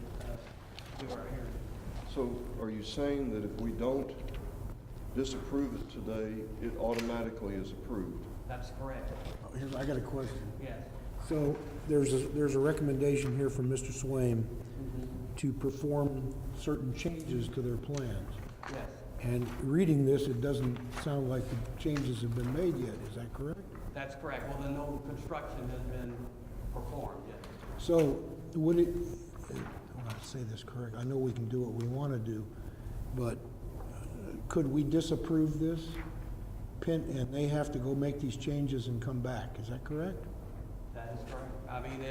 do our hearing. So are you saying that if we don't disapprove it today, it automatically is approved? That's correct. Here's, I got a question. Yes. So there's a recommendation here from Mr. Swaim to perform certain changes to their plans. Yes. And reading this, it doesn't sound like the changes have been made yet, is that correct? That's correct. Well, then no construction has been performed yet. So would it, I want to say this correct, I know we can do what we want to do, but could we disapprove this? And they have to go make these changes and come back, is that correct? That is correct. I mean,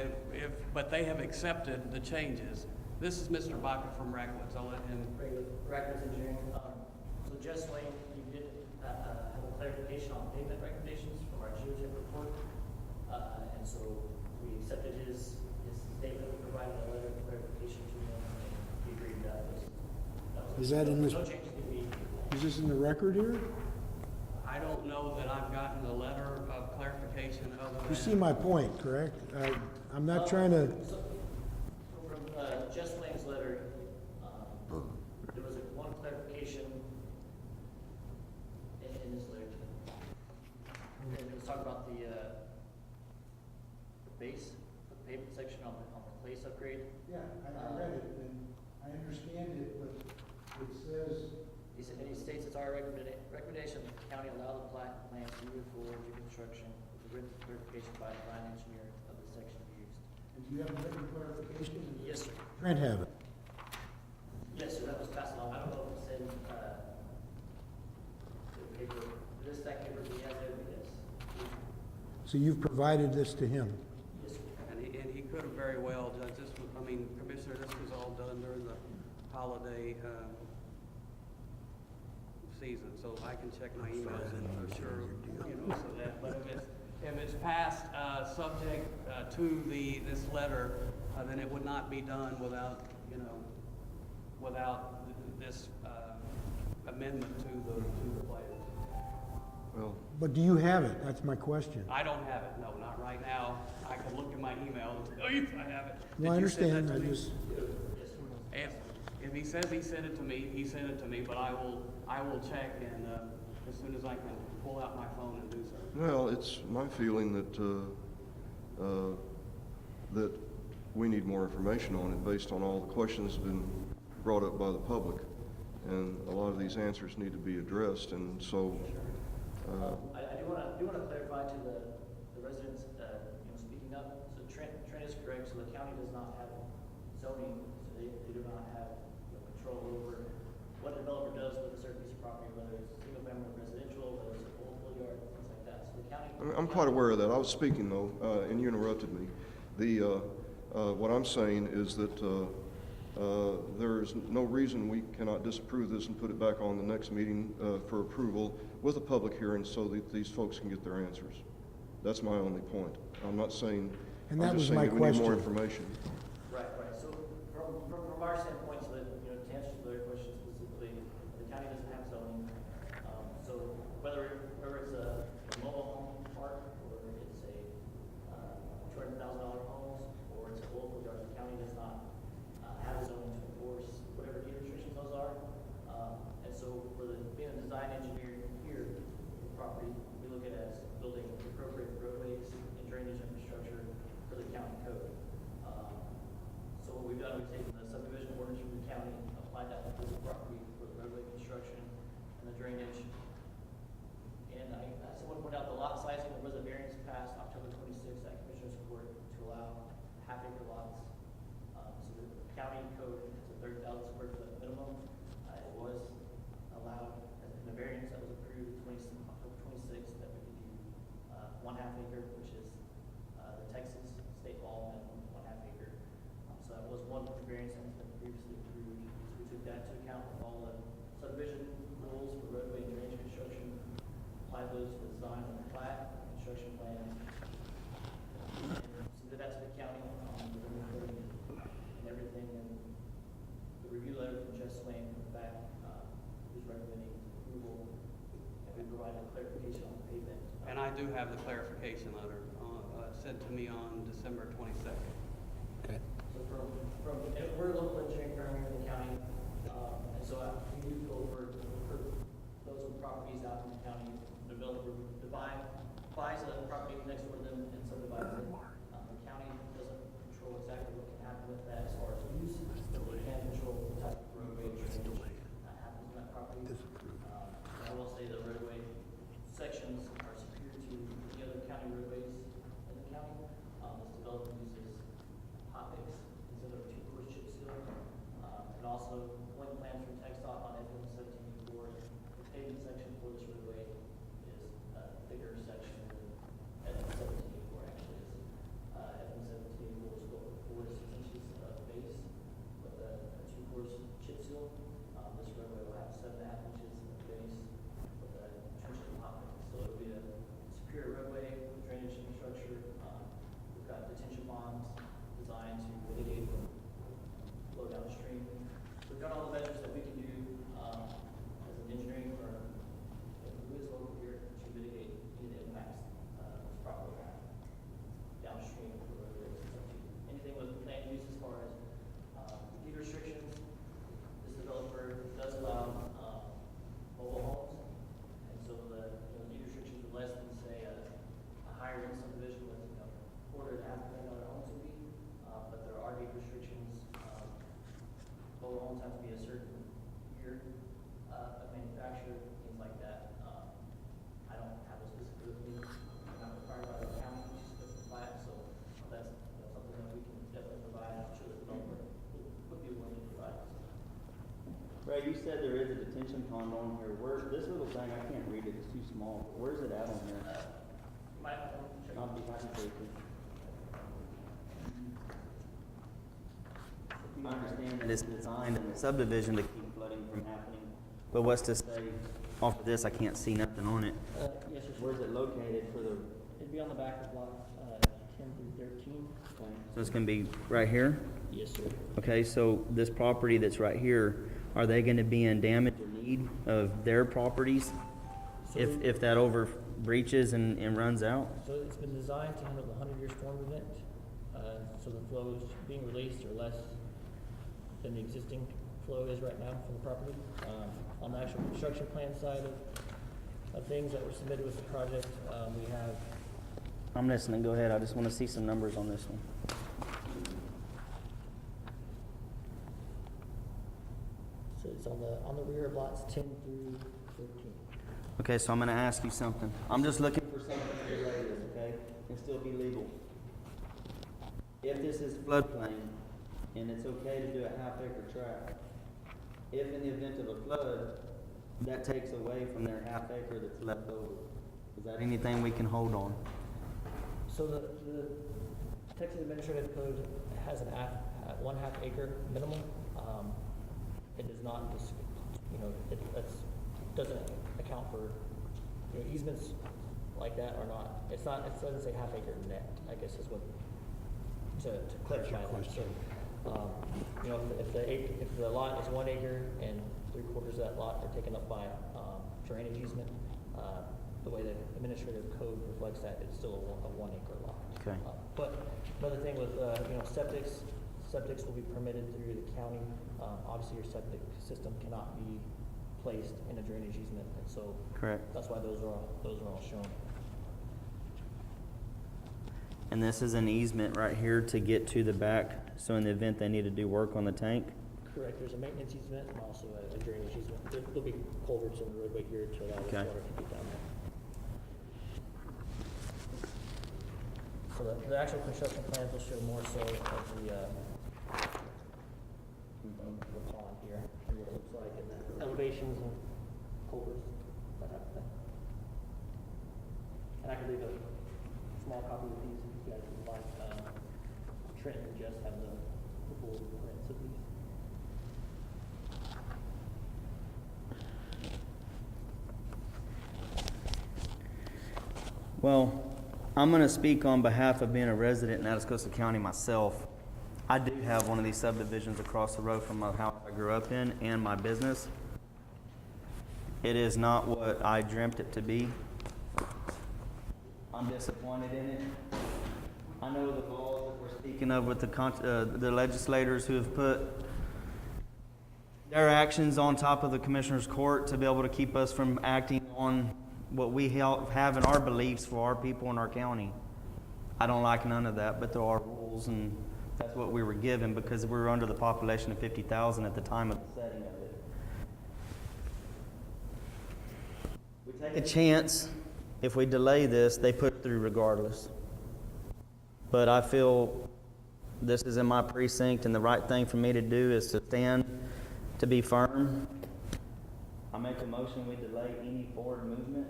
but they have accepted the changes. This is Mr. Baca from Rackwoods. I'll let him. Rackwoods Engineering. So Jess Lane, you did have a clarification on pavement recommendations from our geotech report. And so we accepted his statement, we provided a letter of clarification to him, and he agreed that was. Is that in this, No changes to be. is this in the record here? I don't know that I've gotten a letter of clarification other than. You see my point, correct? I'm not trying to, So from Jess Lane's letter, there was one clarification in his letter. And it was talking about the base, the pavement section on the place upgrade. yeah, I read it, and I understand it, but it says, He said, and he states it's our recommendation that the county allow the plans to move forward to construction with the written clarification by the design engineer of the section used. do you have a written clarification? Yes, sir. Trent have it. Yes, sir, that was passed along. I don't know if it's in, the paper, this stack paper, he has it, yes. So you've provided this to him? Yes, sir. And he could have very well, Judge, this was, I mean, Commissioner, this was all done during the holiday, season, so I can check my emails and for sure, you know, so that, but if it's passed, subject, to this letter, then it would not be done without, you know, without this, amendment to the plan. Well, But do you have it? That's my question. I don't have it, no, not right now. I can look in my email and tell you if I have it. No, I Did you send understand, that I to me? just, If he says he sent it to me, he sent it to me, but I will check and, as soon as I can pull out my phone and do so. well, it's my feeling that we need more information on it based on all the questions that have been brought up by the public. And a lot of these answers need to be addressed, and so, I do want to clarify to the residents, speaking up. So Trent is correct. So the county does not have zoning, so they do not have control over what a developer does with a certain piece of property, whether it's single family residential, whether it's a full yard, things like that. So the county. I'm quite aware of that. I was speaking though, and you interrupted me. What I'm saying is that there's no reason we cannot disapprove this and put it back on the next meeting for approval with a public hearing so that these folks can get their answers. That's my only point. I'm not saying, And I'm that just was my saying that we need more question. information. Right. So from our standpoint, so that, to answer the question specifically, the county doesn't have zoning. So whether it's a mobile home park or it's a $200,000 homes or it's a local yard, the county does not have a zoning to enforce whatever deed restrictions those are. And so for being a design engineer here, the property, we look at it as building appropriate roadways and drainage infrastructure for the county code. So what we've done, we've taken the subdivision ordinance from the county, applied that to the property for the roadway construction and the drainage. And I also want to point out the lot sizing, there was a variance passed October 26th at Commissioner's Court to allow half-acre lots. So the county code is a 30,000 square foot minimum. It was allowed in the variance that was approved October 26th that we could do 1/2 acre, which is the Texas state law, and that into account with all the subdivision rules for roadway and drainage construction, apply those to the design and the plat, construction plans, and submit that to the county, with the recording and everything, and the review letter from Jeff Swain comes back, who's recommending approval, and we provide a clarification on the pavement. And I do have the clarification letter, sent to me on December 22nd. Okay. So and we're a local engineering firm here in the county, and so we do go for those with properties out in the county. Developer buys a property next door to them and subdivides it. The county doesn't control exactly what can happen with that as far as use, but they can control the type of roadway drainage that happens on that property. And I will say the roadway sections are superior to the other county roadways in the county. This developer uses hot mix instead of two-course chip seal. And also, one plan from TxDOT on FM 1784, the pavement section for this roadway is a thicker section than FM 1784 actually is. FM 1784 is built with 4 to 6 inches of base with a two-course chip seal. This roadway will have 7.5 inches of base with a trenching hot mix. So it'll be a superior roadway with drainage infrastructure. We've got detention ponds designed to mitigate flow downstream. We've got all the measures that we can do as an engineering firm, and who is local here, to mitigate any of the impacts this property will have downstream of the roadways. It's up to you. Anything with land use as far as deed restrictions, this developer does allow mobile homes, and so the deed restrictions are less than, say, a higher end subdivision with $250,000 homes would be, but there are deed restrictions. Mobile homes have to be a certain year of manufacture, things like that. I don't have those specifically, I'm not required by the county to provide, so that's something that we can definitely provide. I'm sure the developer would be willing to provide. Ray, you said there is a detention pond on here. Where, this little thing, I can't read it, it's too small. Where's it at on here? Check. Not behind the paper. I understand that it's designed in the subdivision to keep flooding from happening, but what's to say off of this, I can't see nothing on it. Yes, sir. Where's it located for the, It'd be on the back of block 10 through 13. so it's gonna be right here? Yes, sir. Okay, so this property that's right here, are they gonna be in damage or need of their properties if that over breaches and runs out? So it's been designed to handle the 100-year storm event. So the flows being released are less than the existing flow is right now from the property. On the actual construction plan side of things that were submitted with the project, we have, I'm listening, go ahead, I just wanna see some numbers on this one. so it's on the rear of lots 10 through 13. Okay, so I'm gonna ask you something. I'm just looking for something to relay this, okay, and still be legal. If this is floodplain, and it's okay to do a half-acre tract, if in the event of a flood, that takes away from their half-acre that's left over, is that anything we can hold on? So the Texas Administrative Code has 1/2 acre minimum. It does not, it doesn't account for, easements like that are not, it doesn't say half acre net, I guess is what, to clarify that. So, if the lot is 1 acre and 3/4 of that lot are taken up by drainage easement, the way the administrative code reflects that, it's still a 1 acre lot. Okay. But another thing with, septics will be permitted through the county. Obviously, your septic system cannot be placed in a drainage easement, and so Correct. that's why those are all shown. And this is an easement right here to get to the back, so in the event they need to do work on the tank? Correct. There's a maintenance easement and also a drainage easement. There'll be culverts in the roadway here to allow this Okay. water to get down there. So the actual construction plans will show more so of the pond here, and what it looks like, and the elevations and culverts, that type of thing. And I can leave a small copy of these if you guys would like. Trent and Jess have the full prints of these. Well, I'm gonna speak on behalf of being a resident in Atascosa County myself. I do have one of these subdivisions across the road from my house I grew up in and my business. It is not what I dreamt it to be. I'm disappointed in it. I know the laws that we're speaking of with the legislators who have put their actions on top of the Commissioner's Court to be able to keep us from acting on what we have in our beliefs for our people in our county. I don't like none of that, but there are rules, and that's what we were given because we were under the population of 50,000 at the time of the setting of it. We take a chance. If we delay this, they put it through regardless. But I feel this is in my precinct, and the right thing for me to do is to stand, to be firm. I make a motion we delay any forward movement.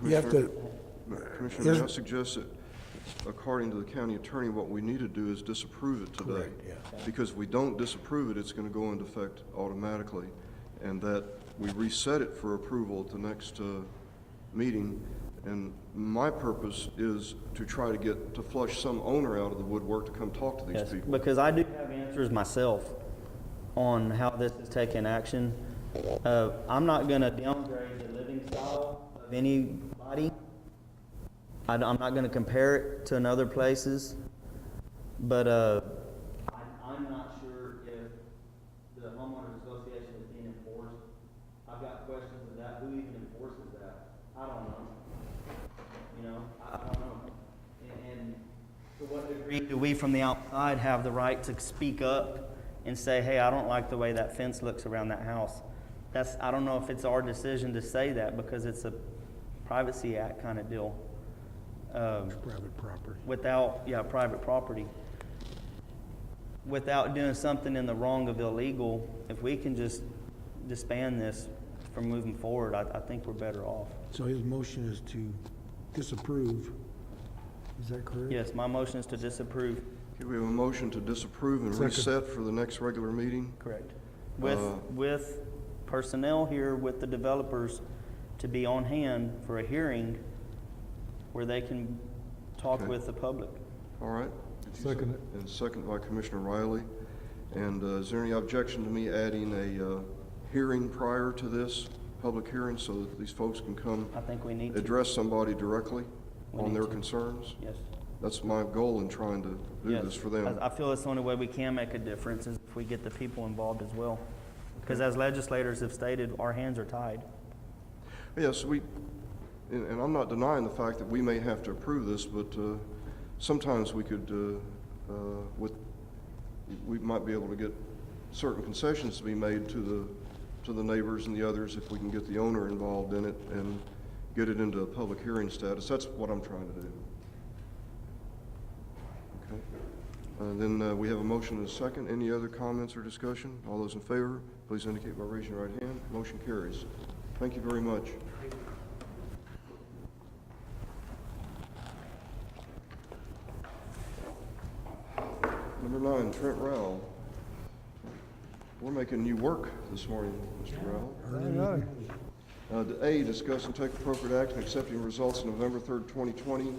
You have to, Commissioner, may I suggest that, according to the county attorney, what we need to do is disapprove it today. Correct, yeah. Because if we don't disapprove it, it's gonna go into effect automatically, and that we reset it for approval at the next, meeting. And my purpose is to try to flush some owner out of the woodwork to come talk to these Yes, people. because I do have answers myself on how this is taking action. I'm not gonna downgrade the living style of anybody. I'm not gonna compare it to another places, but, I'm not sure if the homeowners association is being enforced. I've got questions of that. Who even enforces that? I don't know. You know, I don't know. And to what degree do we from the outside have the right to speak up and say, hey, I don't like the way that fence looks around that house? I don't know if it's our decision to say that because it's a Privacy Act kind of deal. private property. Private property. Without doing something in the wrong of illegal, if we can just disband this from moving forward, I think we're better off. So his motion is to disapprove. Is that correct? Yes, my motion is to disapprove. Okay, we have a motion to disapprove and Second. reset for the next regular meeting. Correct. With personnel here, with the developers, to be on hand for a hearing where they can talk Okay. with the public. All right? Second it. And second by Commissioner Riley. And is there any objection to me adding a hearing prior to this, public hearing, so that these folks can come I think we need to. address somebody directly We on need their to. concerns? Yes. That's my goal in trying to do Yes. this for them. I feel it's the only way we can make a difference is if we get the people involved as well. Because as legislators have stated, our hands are tied. Yes, and I'm not denying the fact that we may have to approve this, but sometimes we could, we might be able to get certain concessions to be made to the neighbors and the others if we can get the owner involved in it and get it into a public hearing status. That's what I'm trying to do. Okay. Then we have a motion and a second. Any other comments or discussion? All those in favor, please indicate by raising your right hand. Motion carries. Thank you very much. Number 9, Trent Rowell. We're making you work this morning, Mr. Rowell. A, discuss and take appropriate action accepting results of November 3rd, 2020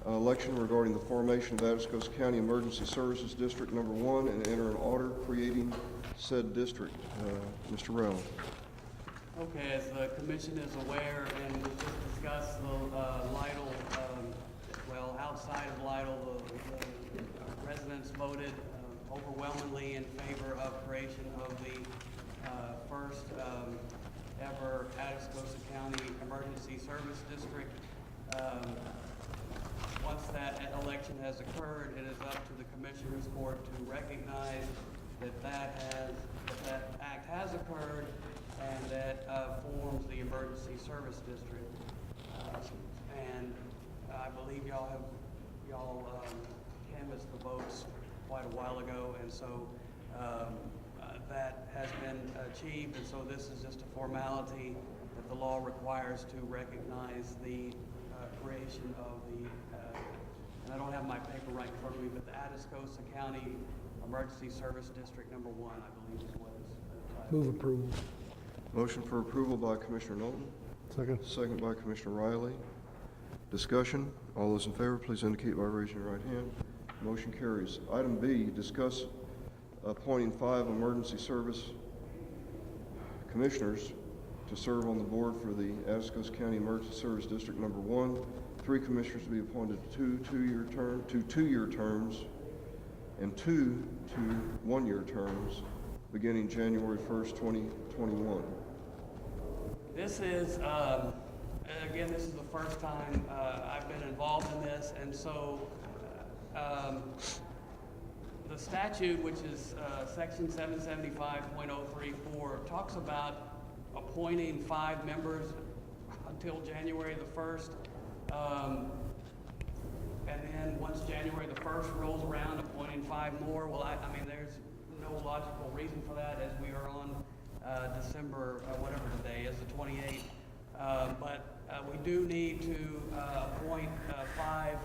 election regarding the formation of Atascosa County Emergency Services District Number 1 and enter an order creating said district. Mr. Rowell. Okay, as the commission is aware, and we just discussed the Lytle, outside of Lytle, the residents voted overwhelmingly in favor of creation of the first ever Atascosa County Emergency Service District. Once that election has occurred, it is up to the Commissioner's Court to recognize that act has occurred and that forms the Emergency Service District. And I believe y'all canvassed the votes quite a while ago, and so that has been achieved, and so this is just a formality that the law requires to recognize the creation of the, and I don't have my paper right in front of me, but the Atascosa County Emergency Service District Number 1, I believe is what is titled. Move approval. Motion for approval by Commissioner Knowlton, Second. Second by Commissioner Riley. Discussion. All those in favor, please indicate by raising your right hand. Motion carries. Item B, discuss appointing 5 emergency service commissioners to serve on the board for the Atascosa County Emergency Service District Number 1. 3 commissioners to be appointed to two-year terms, and 2 to 1-year terms, beginning January 1st, 2021. This is, again, this is the first time I've been involved in this, and so the statute, which is section 775.034, talks about appointing 5 members until January the 1st. And then once January the 1st rolls around, appointing 5 more. Well, I mean, there's no logical reason for that as we are on December, whatever today is, the 28th. But we do need to appoint 5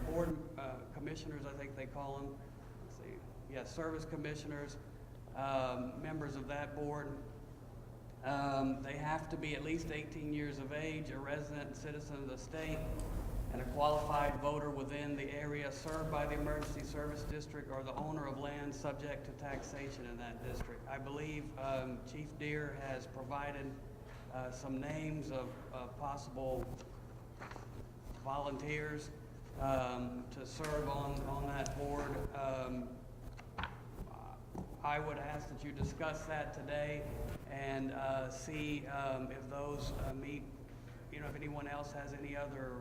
board commissioners, I think they call them. Let's see. Yeah, service commissioners, members of that board. They have to be at least 18 years of age, a resident citizen of the state, and a qualified voter within the area served by the emergency service district or the owner of land subject to taxation in that district. I believe Chief Deere has provided some names of possible volunteers to serve on that board. I would ask that you discuss that today and see if those meet, you know, if anyone else has any other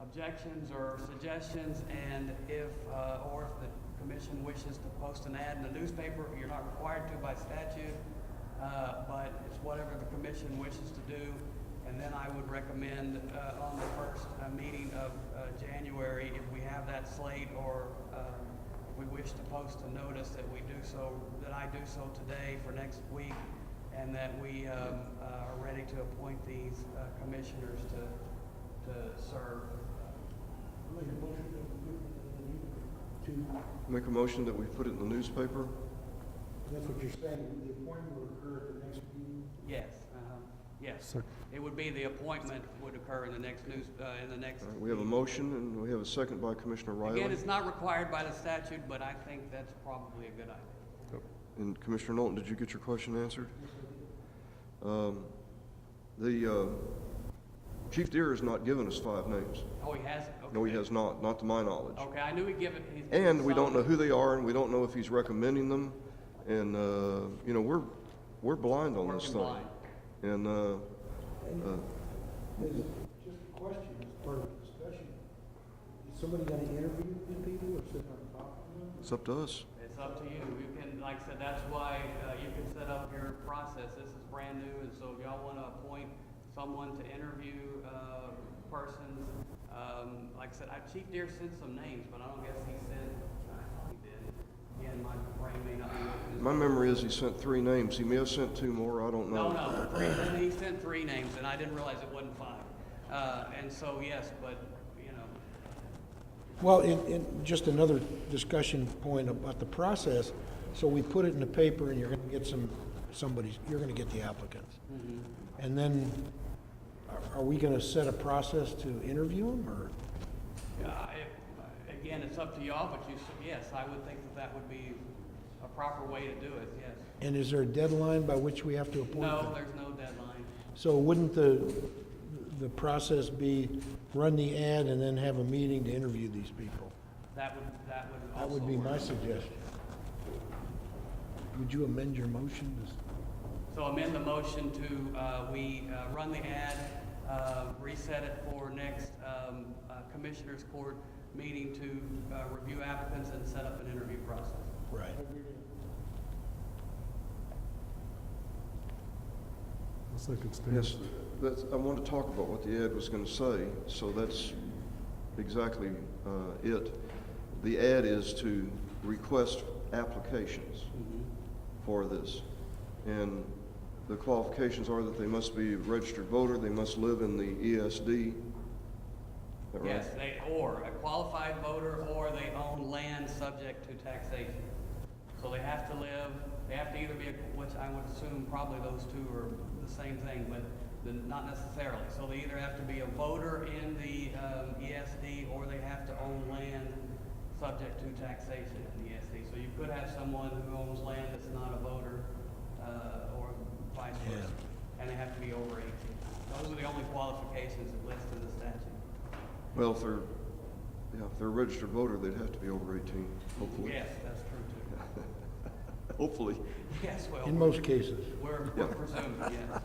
objections or suggestions, and if or if the commission wishes to post an ad in the newspaper. You're not required to by statute, but it's whatever the commission wishes to do. And then I would recommend on the first meeting of January, if we have that slate, or if we wish to post a notice, that we do so, that I do so today for next week, and that we are ready to appoint these commissioners to serve. Make a motion that we put it in the newspaper. That's what you're saying, the appointment will occur at the next meeting? Yes, yes. Sir. It would be, the appointment would occur in the next news, in the next. We have a motion and we have a second by Commissioner Riley. Again, it's not required by the statute, but I think that's probably a good idea. And Commissioner Knowlton, did you get your question answered? Chief Deere has not given us 5 names. Oh, he hasn't? Okay. No, he has not to my knowledge. Okay, I knew he'd give it. And we don't know who they are, and we don't know if he's recommending them. And, you know, we're blind on this thing. Blind. And, Just a question, as part of the discussion, is somebody gonna interview these people or sit on top of them? it's up to us. It's up to you. You can, like I said, that's why you can set up your process. This is brand new, and so if y'all want to appoint someone to interview persons, like I said, Chief Deere sent some names, but I don't guess he sent. I thought he did. Again, my brain may not be working. My memory is he sent 3 names. He may have sent 2 more, I don't know. No, he sent 3 names, and I didn't realize it wasn't 5. And so, yes, but, you know. Well, in just another discussion point about the process, so we put it in the paper and you're gonna get you're gonna get the applicants. Mm-hmm. And then, are we gonna set a process to interview them, or? Again, it's up to y'all, but yes, I would think that would be a proper way to do it, yes. And is there a deadline by which we have to appoint them? No, there's no deadline. So wouldn't the process be run the ad and then have a meeting to interview these people? That would also That would be my work. suggestion. Would you amend your motion? So amend the motion to, we run the ad, reset it for next Commissioners Court meeting to review applicants and set up an interview process. Right. Yes, I want to talk about what the ad was going to say, so that's exactly it. The ad is to request applications for this. And the qualifications are that they must be a registered voter, they must live in the ESD. Is that right? Yes, or a qualified voter, or they own land subject to taxation. So they have to either be, which I would assume probably those two are the same thing, but Not necessarily. So they either have to be a voter in the ESD or they have to own land subject to taxation in the ESD. So you could have someone who owns land that's not a voter or vice versa. And they have to be over 18. Those are the only qualifications that list in the statute. Well, if they're a registered voter, they'd have to be over 18, hopefully. Yes, that's true too. Hopefully. Yes, well. In most cases. We're presuming, yes.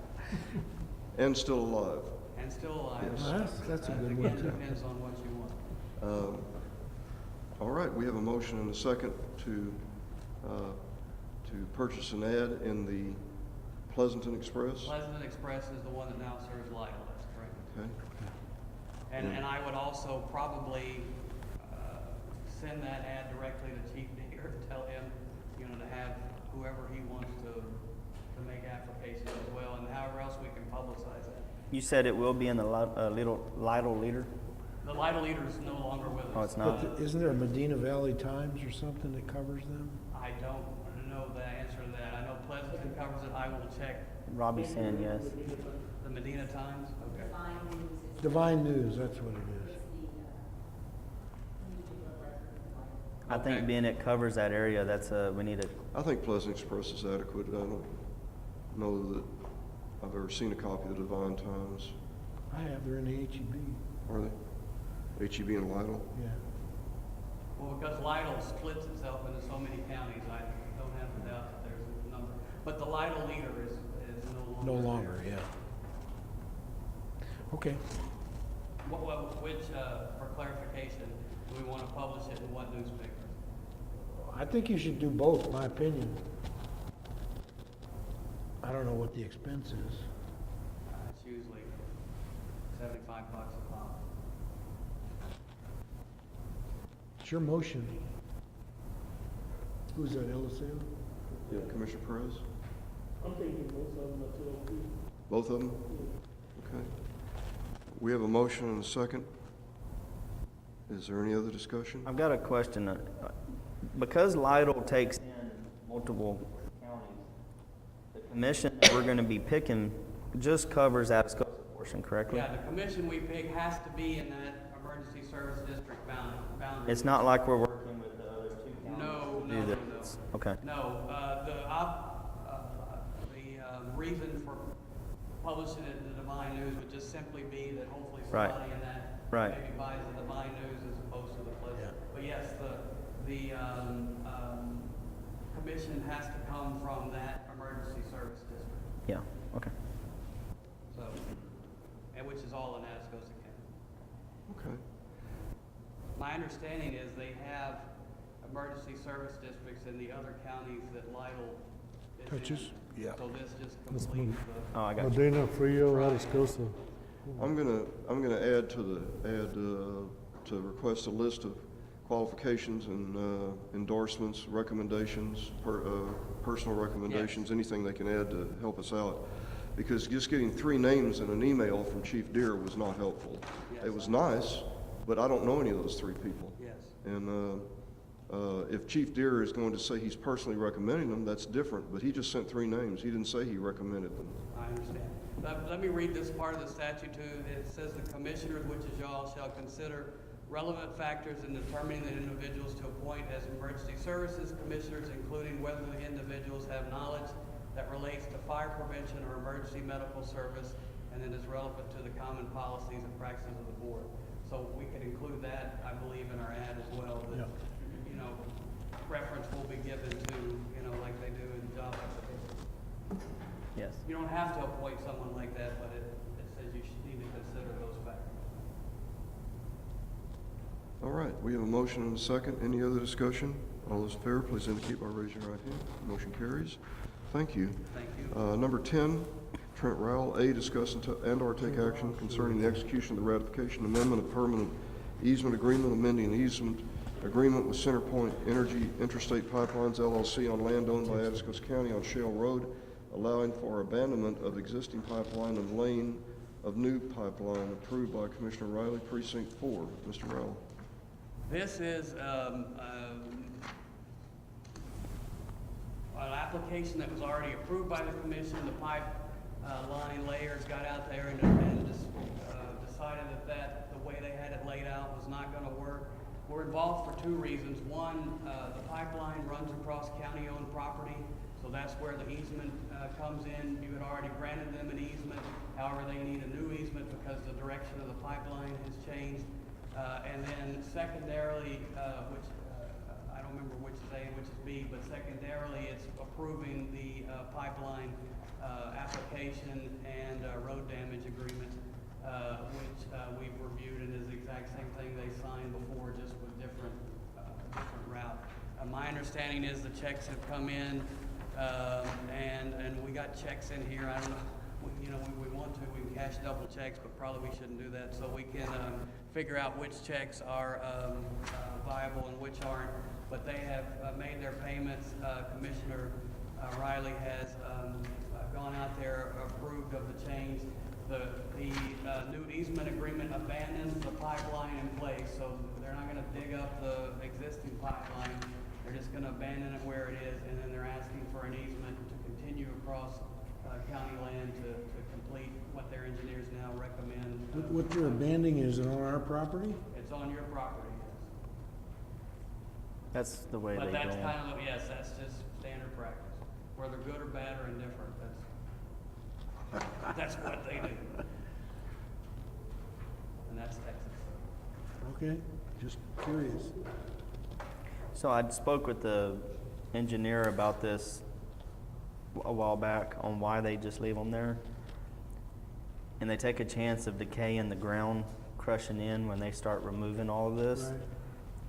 And still alive. And still alive. Yes. Well, that's a good one, Again, too. depends on what you want. All right, we have a motion and a second to purchase an ad in the Pleasanton Express. Pleasanton Express is the one that now serves Lidle, that's correct. Okay. And I would also probably send that ad directly to Chief Digger to tell him, to have whoever he wants to make applications as well, and however else we can publicize that. You said it will be in the Lidle Leader? The Lidle Leader is no longer with us. Oh, it's not? But isn't there a Medina Valley Times or something that covers them? I don't know the answer to that. I know Pleasanton covers it. I will check. Robbie's saying yes. The Medina Times? Okay. Divine News, that's what it is. I think being it covers that area, we need to, I think Pleasant Express is adequate. I don't know that I've ever seen a copy of the Divine Times. I have, they're in the HEB, Are they? HEB and Lidle? yeah. Well, because Lidle splits itself into so many counties, I don't have the doubt that there's a number. But the Lidle Leader is no longer. No longer, yeah. Okay. Which, for clarification, do we want to publish it in what newspaper? I think you should do both, my opinion. I don't know what the expense is. It's usually $75 a pop. It's your motion. Who's that, Eliseo? Yeah, Commissioner Perez? I'm thinking both of them are 12 feet. Both of them? Okay. We have a motion and a second. Is there any other discussion? I've got a question. Because Lidle takes in multiple counties, the commission that we're gonna be picking just covers Atascosa portion, correctly? Yeah, the commission we pick has to be in that emergency service district boundary. It's not like we're working with the other two counties? No, to do no, this. no. Okay. No, the reason for publishing it in the Divine News would just simply be that hopefully Right. somebody in that Right. maybe buys the Divine News as opposed to the Pleasant. Yeah. But yes, the commission has to come from that emergency service district, Yeah, okay. so, and which is all in Atascosa County. Okay. My understanding is they have emergency service districts in the other counties that Lidle is in. Touches? Yeah. So this just Let's completes move. the. Oh, I got you. Medina, Frio, Atascosa. I'm gonna add to request a list of qualifications and endorsements, recommendations, personal recommendations, anything they can add to help us out. Because just getting 3 names in an email from Chief Deere was not helpful. Yes, It was nice, but I don't know any of those 3 people. Yes. And if Chief Deere is going to say he's personally recommending them, that's different, but he just sent 3 names. He didn't say he recommended them. I understand. Let me read this part of the statute too. It says the commissioners, which is y'all, shall consider relevant factors in determining the individuals to appoint as emergency services commissioners, including whether the individuals have knowledge that relates to fire prevention or emergency medical service, and then is relevant to the common policies and practices of the board. So we could include that, I believe, in our ad as well, that, reference will be given to, like they do in job applications. Yes. You don't have to appoint someone like that, but it says you should need to consider those factors. All right, we have a motion and a second. Any other discussion? All those in favor, please indicate by raising your right hand. Motion carries. Thank you. Thank you. Number 10, Trent Rowell, A, discuss and/or take action concerning the execution of the ratification amendment of permanent easement agreement, amending the easement agreement with CenterPoint Energy Interstate Pipelines LLC on land owned by Atascosa County on Shale Road, allowing for abandonment of existing pipeline and laying of new pipeline, approved by Commissioner Riley, Precinct 4. Mr. Rowell. This is an application that was already approved by the commission. The pipe line layers got out there and just decided that the way they had it laid out was not gonna work. We're involved for two reasons. One, the pipeline runs across county-owned property, so that's where the easement comes in. You had already granted them an easement, however, they need a new easement because the direction of the pipeline has changed. And then secondarily, which I don't remember which is A and which is B, but secondarily, it's approving the pipeline application and road damage agreement, which we've reviewed and is the exact same thing they signed before, just with different route. My understanding is the checks have come in, and we got checks in here. I don't know, we want to, we can cash double checks, but probably we shouldn't do that. So we can figure out which checks are viable and which aren't. But they have made their payments. Commissioner Riley has gone out there, approved of the change. The new easement agreement abandons the pipeline in place, so they're not gonna dig up the existing pipeline. They're just gonna abandon it where it is, and then they're asking for an easement to continue across county land to complete what their engineers now recommend. What they're abandoning, is it on our property? It's on your property, yes. That's the way But they that's go. kind of, yes, that's just standard practice. Whether good or bad or indifferent, that's what they do. And that's Texas. Okay, just curious. So I spoke with the engineer about this a while back on why they just leave them there. And they take a chance of decay in the ground crushing in when they start removing all of this. Right.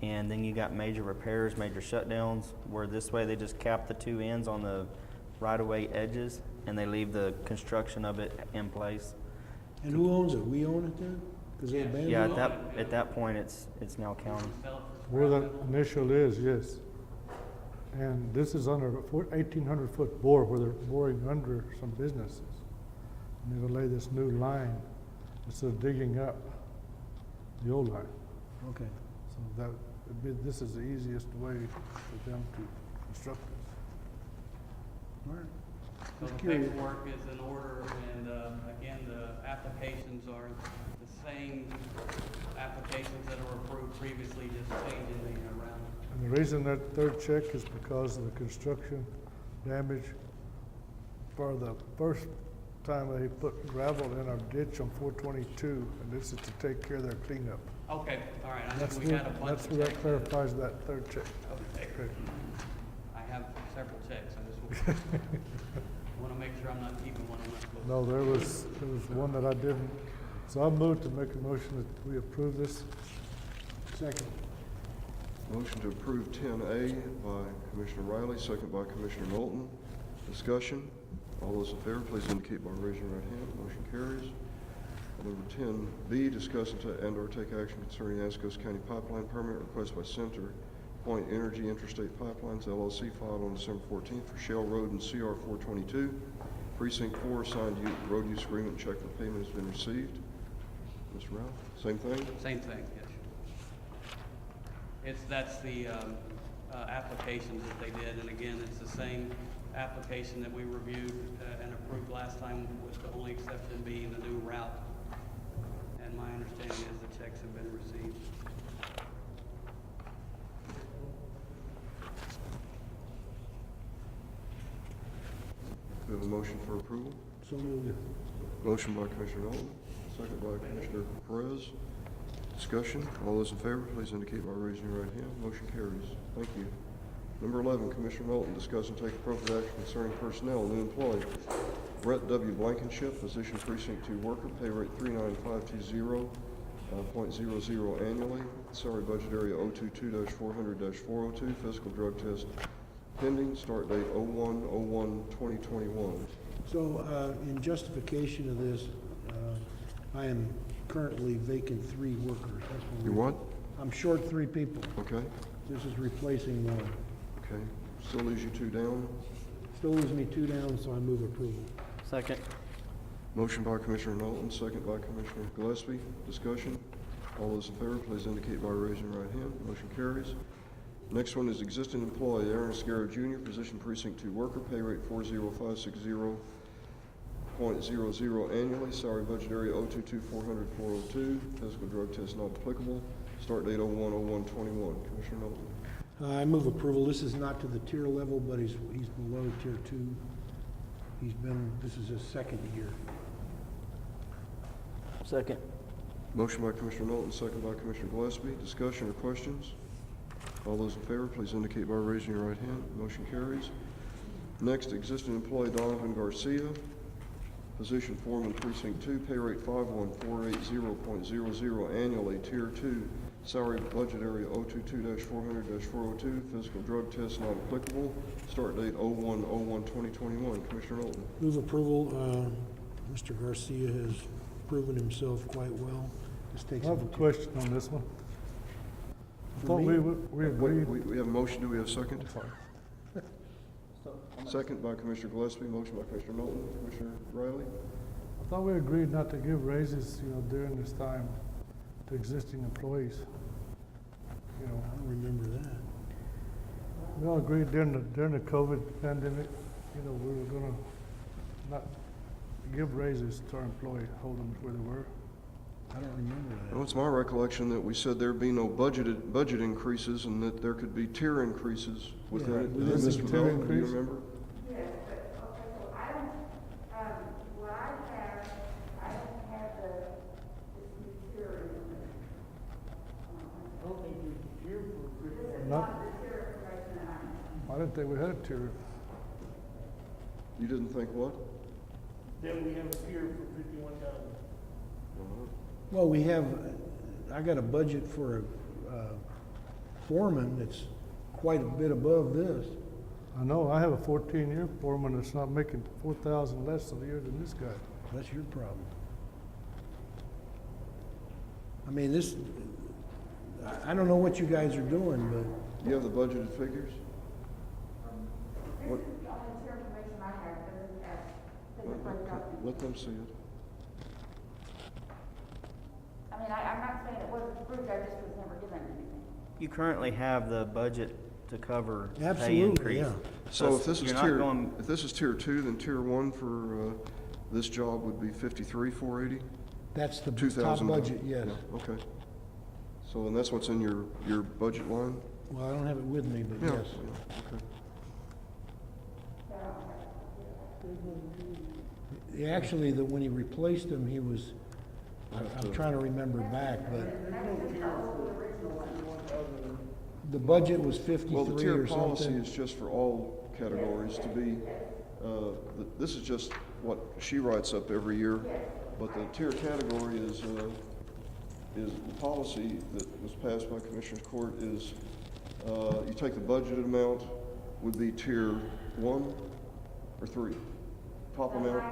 And then you got major repairs, major shutdowns, where this way they just cap the two ends on the right-of-way edges and they leave the construction of it in place. And who owns it? We own it then? Because they abandoned Yeah, it? at that point, it's now county. Where the initial is, yes. And this is under a 1,800-foot bore where they're boring under some businesses. And they'll lay this new line instead of digging up the old line. Okay. So this is the easiest way for them to construct this. All right. So the Just curious. paperwork is in order, and again, the applications are the same applications that were approved previously, just changing the round. And the reason that third check is because of the construction damage. For the first time they put gravel in our ditch on 422, and this is to take care of their cleanup. Okay, all right, I That's think we had a bunch that's of where checks. that clarifies that third check. Okay. Okay. I have several checks, I just want to make sure I'm not keeping one I'm not supposed to. No, there was one that I didn't. So I moved to make a motion that we approve this. Second. Motion to approve 10A by Commissioner Riley, second by Commissioner Knowlton. Discussion. All those in favor, please indicate by raising your right hand. Motion carries. Number 10B, discuss and/or take action concerning Atascosa County pipeline permit request by Center Point Energy Interstate Pipelines LLC filed on December 14th for Shell Road and CR 422. Precinct 4 signed road use agreement check for payment has been received. Mr. Ralph, same thing? Same thing, yes. That's the applications that they did, and again, it's the same application that we reviewed and approved last time, with the only exception being the new route. And my understanding is the checks have been received. Do we have a motion for approval? So moved. Motion by Commissioner Knowlton, second by Commissioner Perez. Discussion. All those in favor, please indicate by raising your right hand. Motion carries. Thank you. Number 11, Commissioner Knowlton, discuss and take appropriate action concerning personnel. New employee, Brett W. Blankenship, position precinct 2 worker, pay rate $39520.00 annually. Salary budget area 022-400-402, physical drug test pending, start date 01/01/2021. So, in justification of this, I am currently vacant 3 workers. That's You what? I'm short 3 people. Okay, This is replacing 1. okay. Still leaves you 2 down. Still leaves me 2 down, so I move approval. Second. Motion by Commissioner Knowlton, second by Commissioner Gillespie. Discussion. All those in favor, please indicate by raising your right hand. Motion carries. Next one is existing employee, Aaron Scarrow Jr., position precinct 2 worker, pay rate $40560 0.00 annually, salary budget area 022-400-402, physical drug test not applicable, start date 01/01/21. Commissioner Milton. I move approval. This is not to the tier level, but he's below tier 2. This is his second year. Second. Motion by Commissioner Milton, second by Commissioner Gillespie. Discussion or questions? All those in favor, please indicate by raising your right hand. Motion carries. Next, existing employee Donovan Garcia, position foreman precinct 2, pay rate 51480.00 annually, tier 2, salary budget area 022-400-402, physical drug test not applicable, start date 01/01/2021. Commissioner Milton. Move approval. Mr. Garcia has proven himself quite well. This I takes have a him to- question on this one. I thought me? we agreed. We have a motion. Do we have a second? Sorry. Second by Commissioner Gillespie, motion by Commissioner Milton. Commissioner Riley? I thought we agreed not to give raises, during this time to existing employees. I don't remember that. We all agreed during the COVID pandemic, we were gonna not give raises to our employees, hold them where they were. I don't remember that. Well, it's my recollection that we said there'd be no budget increases and that there could be tier increases within Yeah, it. within Ms. the tier Lavelle, do you increase? remember? Yes, but, okay, so I don't, what I don't have the tier information. I don't think we here for This is Not- not the tier information that I have. I didn't think we had a tier. You didn't think what? Then we have a tier for 51,000. Well, I got a budget for a foreman that's quite a bit above this. I know, I have a 14-year foreman that's not making 4,000 less a year than this guy. That's your problem. I mean, I don't know what you guys are doing, but Do you have the budgeted figures? This What- is the only tier information I have, doesn't have. Let them see it. I mean, I'm not saying it wasn't approved, I just was never given anything. You currently have the budget to cover pay absolutely, increase. yeah. So if this is you're not tier, going- if this is tier 2, then tier 1 for this job would be 53,480? That's the top 2,000. budget, yes. Yeah, okay. So then that's what's in your budget line? Well, I don't have it with me, but Yeah, yes. yeah, okay. Actually, when he replaced him, he was, I'm trying to remember back, but the budget was Well, the 53 tier or policy something. is just for all categories to be, this is just what she writes up every year, but the tier category is the policy that was passed by Commissioners Court is, you take the budgeted amount would be tier 1 or 3, top amount.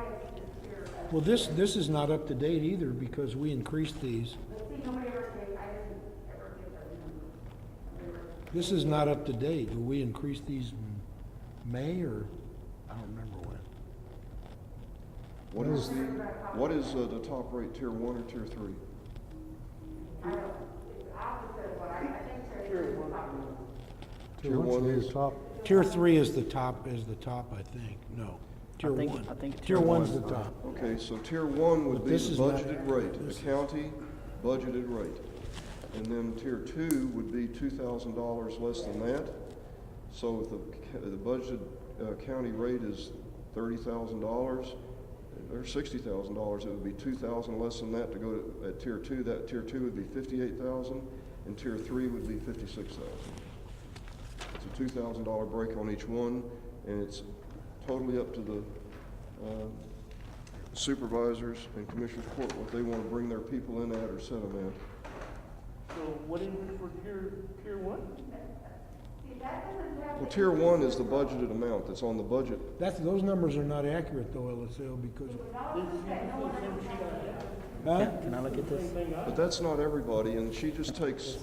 Well, this is not up to date either because we increased these. But see, nobody ever gave, I didn't ever give those numbers. This is not up to date. Do we increase these in May or, I don't remember when. What is the top rate, tier 1 or tier 3? I don't, it's opposite of what I think tier two is probably. Tier one should be is- the top. Tier 3 is the top, I think. No, tier 1. I think Tier 1's the top. Okay, so tier 1 would But be this the is not- budgeted rate, the county budgeted rate. And then tier 2 would be $2,000 less than that. So if the budgeted county rate is $30,000 or $60,000, it would be $2,000 less than that to go to, at tier 2. That tier 2 would be $58,000 and tier 3 would be $56,000. It's a $2,000 break on each one, and it's totally up to the supervisors and commissioners court what they want to bring their people in at or set them at. So what is it for tier 1? Well, tier 1 is the budgeted amount that's on the budget. Those numbers are not accurate though, LSL, because, huh? Can I look at this? But that's not everybody, and she just takes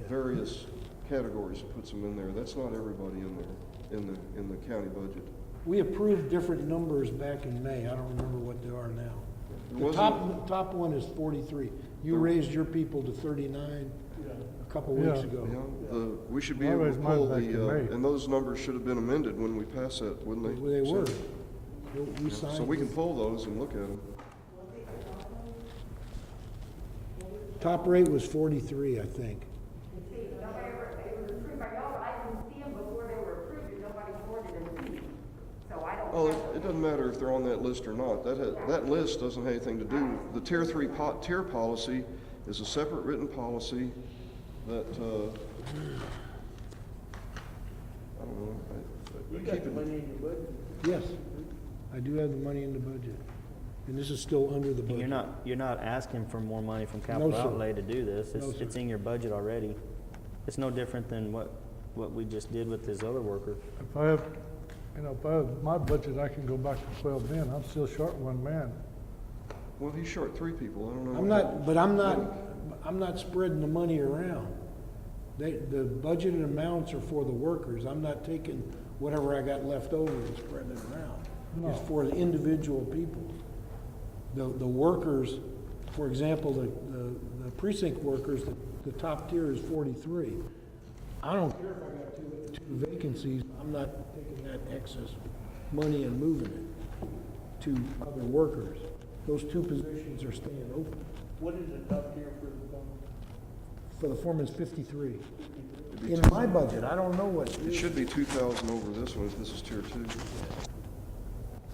various categories and puts them in there. That's not everybody in there, in the county budget. We approved different numbers back in May. I don't remember what they are now. It The wasn't- top one is 43. You raised your people to 39 a couple weeks Yeah. ago. We should be I able to raised mine pull back in May. and those numbers should have been amended when we passed that, wouldn't they? They were. We signed. So we can pull those and look at them. Top rate was 43, I think. See, nobody ever, it was approved by y'all, but I didn't see them before they were approved, and nobody forwarded them to me. So I don't Oh, have it doesn't matter if they're on that list or not. That list doesn't have anything to do. The tier 3 tier policy is a separate written policy that, I don't know. I keep it. Yes, I do have the money in the budget. And this is still under the budget. You're not asking for more money from No, capital sir. outlay to do this. No, sir. It's in your budget already. It's no different than what we just did with this other worker. If I have, if I have my budget, I can go back to 12 men. I'm still short one man. Well, he's short 3 people. I don't know. I'm not, but I'm not spreading the money around. The budgeted amounts are for the workers. I'm not taking whatever I got left over and spreading it around. It's No. for the individual people. The workers, for example, the precinct workers, the top tier is 43. I don't care if I got two vacancies, I'm not taking that excess money and moving it to other workers. Those 2 positions are staying open. What is the top tier for the phone? For the foreman's 53. In my budget, I don't know what. It should be 2,000 over this one if this is tier 2.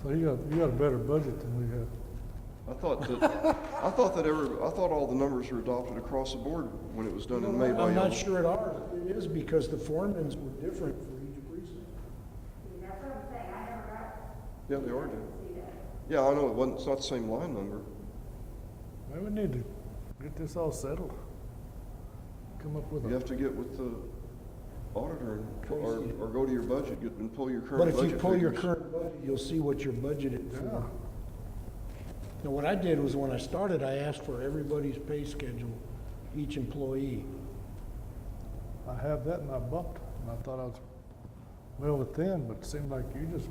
So you got a better budget than we have. I thought all the numbers were adopted across the board when it was done in May by I'm y'all. not sure it is because the foremans were different for each precinct. that's what I'm saying, I never got Yeah, they are to different. see that. Yeah, I know, it's not the same line number. Maybe we need to get this all settled. Come up with You a, have to get with the auditor or go to your budget and pull your But current if budget you pull your figures. current budget, you'll see what your budget is yeah. for. Now, what I did was when I started, I asked for everybody's pay schedule, each employee. I have that and I bumped, and I thought I was well within, but it seemed like you just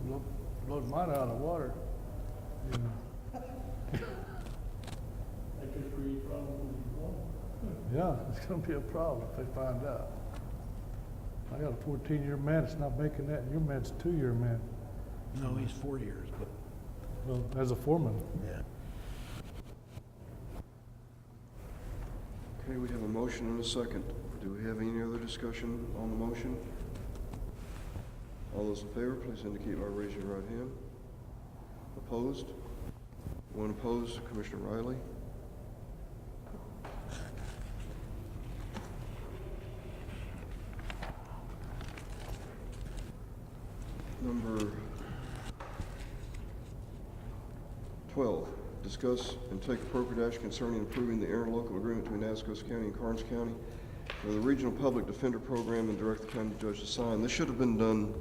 blowed mine out of the water. You know. That could create problems with your phone. Yeah, it's gonna be a problem if they find out. I got a 14-year man that's not making that, and your man's a 2-year man. No, he's 4 years, but, Well, as a foreman. yeah. Okay, we have a motion and a second. Do we have any other discussion on the motion? All those in favor, please indicate by raising your right hand. Opposed? One opposed, Commissioner Riley. Number 12, discuss and take appropriate action concerning approving the interlocal agreement between Atascosa County and Karnes County for the Regional Public Defender Program and direct the county judge to sign. This should have been done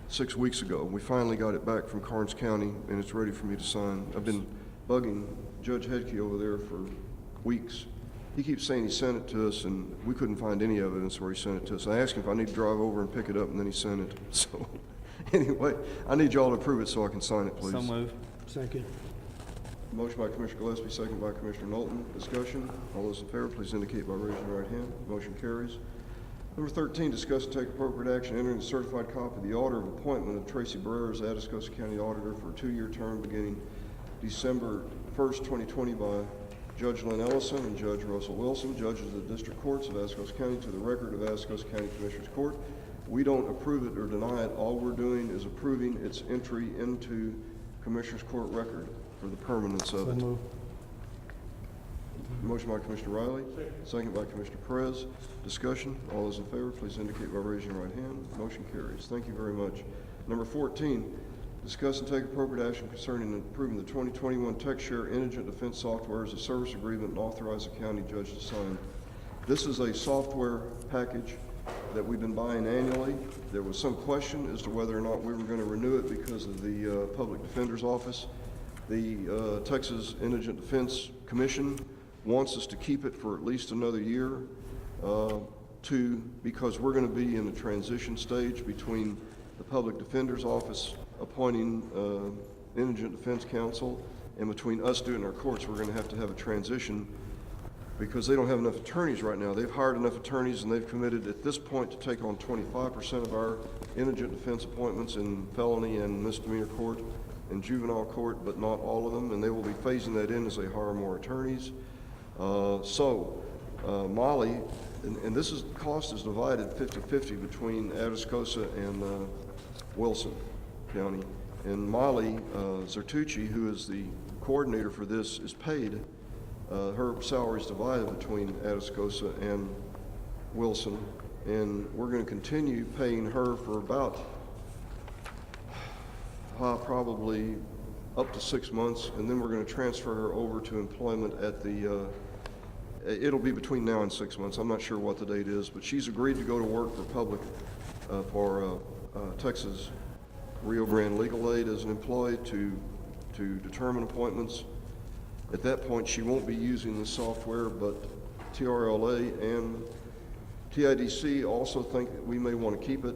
6 weeks ago. We finally got it back from Karnes County and it's ready for me to sign. I've been bugging Judge Hedke over there for weeks. He keeps saying he sent it to us and we couldn't find any evidence where he sent it to us. I asked him if I need to drive over and pick it up and then he sent it. So anyway, I need y'all to approve it so I can sign it, please. So move. Second. Motion by Commissioner Gillespie, second by Commissioner Knowlton. Discussion. All those in favor, please indicate by raising your right hand. Motion carries. Number 13, discuss and take appropriate action entering the certified copy of the order of appointment of Tracy Barrera as Atascosa County Auditor for a 2-year term beginning December 1st, 2020 by Judge Lynn Ellison and Judge Russell Wilson, judges of the District Courts of Atascosa County, to the record of Atascosa County Commissioners Court. We don't approve it or deny it. All we're doing is approving its entry into Commissioners Court record for the permanence of So it. move. Motion by Commissioner Riley, second by Commissioner Perez. Discussion. All those in favor, please indicate by raising your right hand. Motion carries. Thank you very much. Number 14, discuss and take appropriate action concerning approving the 2021 TechShare Indigent Defense Software as a Service Agreement and authorize the county judge to sign. This is a software package that we've been buying annually. There was some question as to whether or not we were going to renew it because of the Public Defender's Office. The Texas Indigent Defense Commission wants us to keep it for at least another year because we're going to be in a transition stage between the Public Defender's Office appointing Indigent Defense Counsel and between us doing our courts. We're going to have a transition because they don't have enough attorneys right now. They've hired enough attorneys, and they've committed at this point to take on 25% of our indigent defense appointments in felony and misdemeanor court and juvenile court, but not all of them, and they will be phasing that in as they hire more attorneys. Molly, and this is, cost is divided 50-50 between Atascosa and Wilson County. And Molly Zertucci, who is the coordinator for this, is paid. Her salary is divided between Atascosa and Wilson, and we're going to continue paying her for about probably up to 6 months, and then we're going to transfer her over to employment at the, it'll be between now and 6 months. I'm not sure what the date is, but she's agreed to go to work for public, for Texas Rio Grande Legal Aid as an employee to determine appointments. At that point, she won't be using the software, but TRLA and TIDC also think that we may want to keep it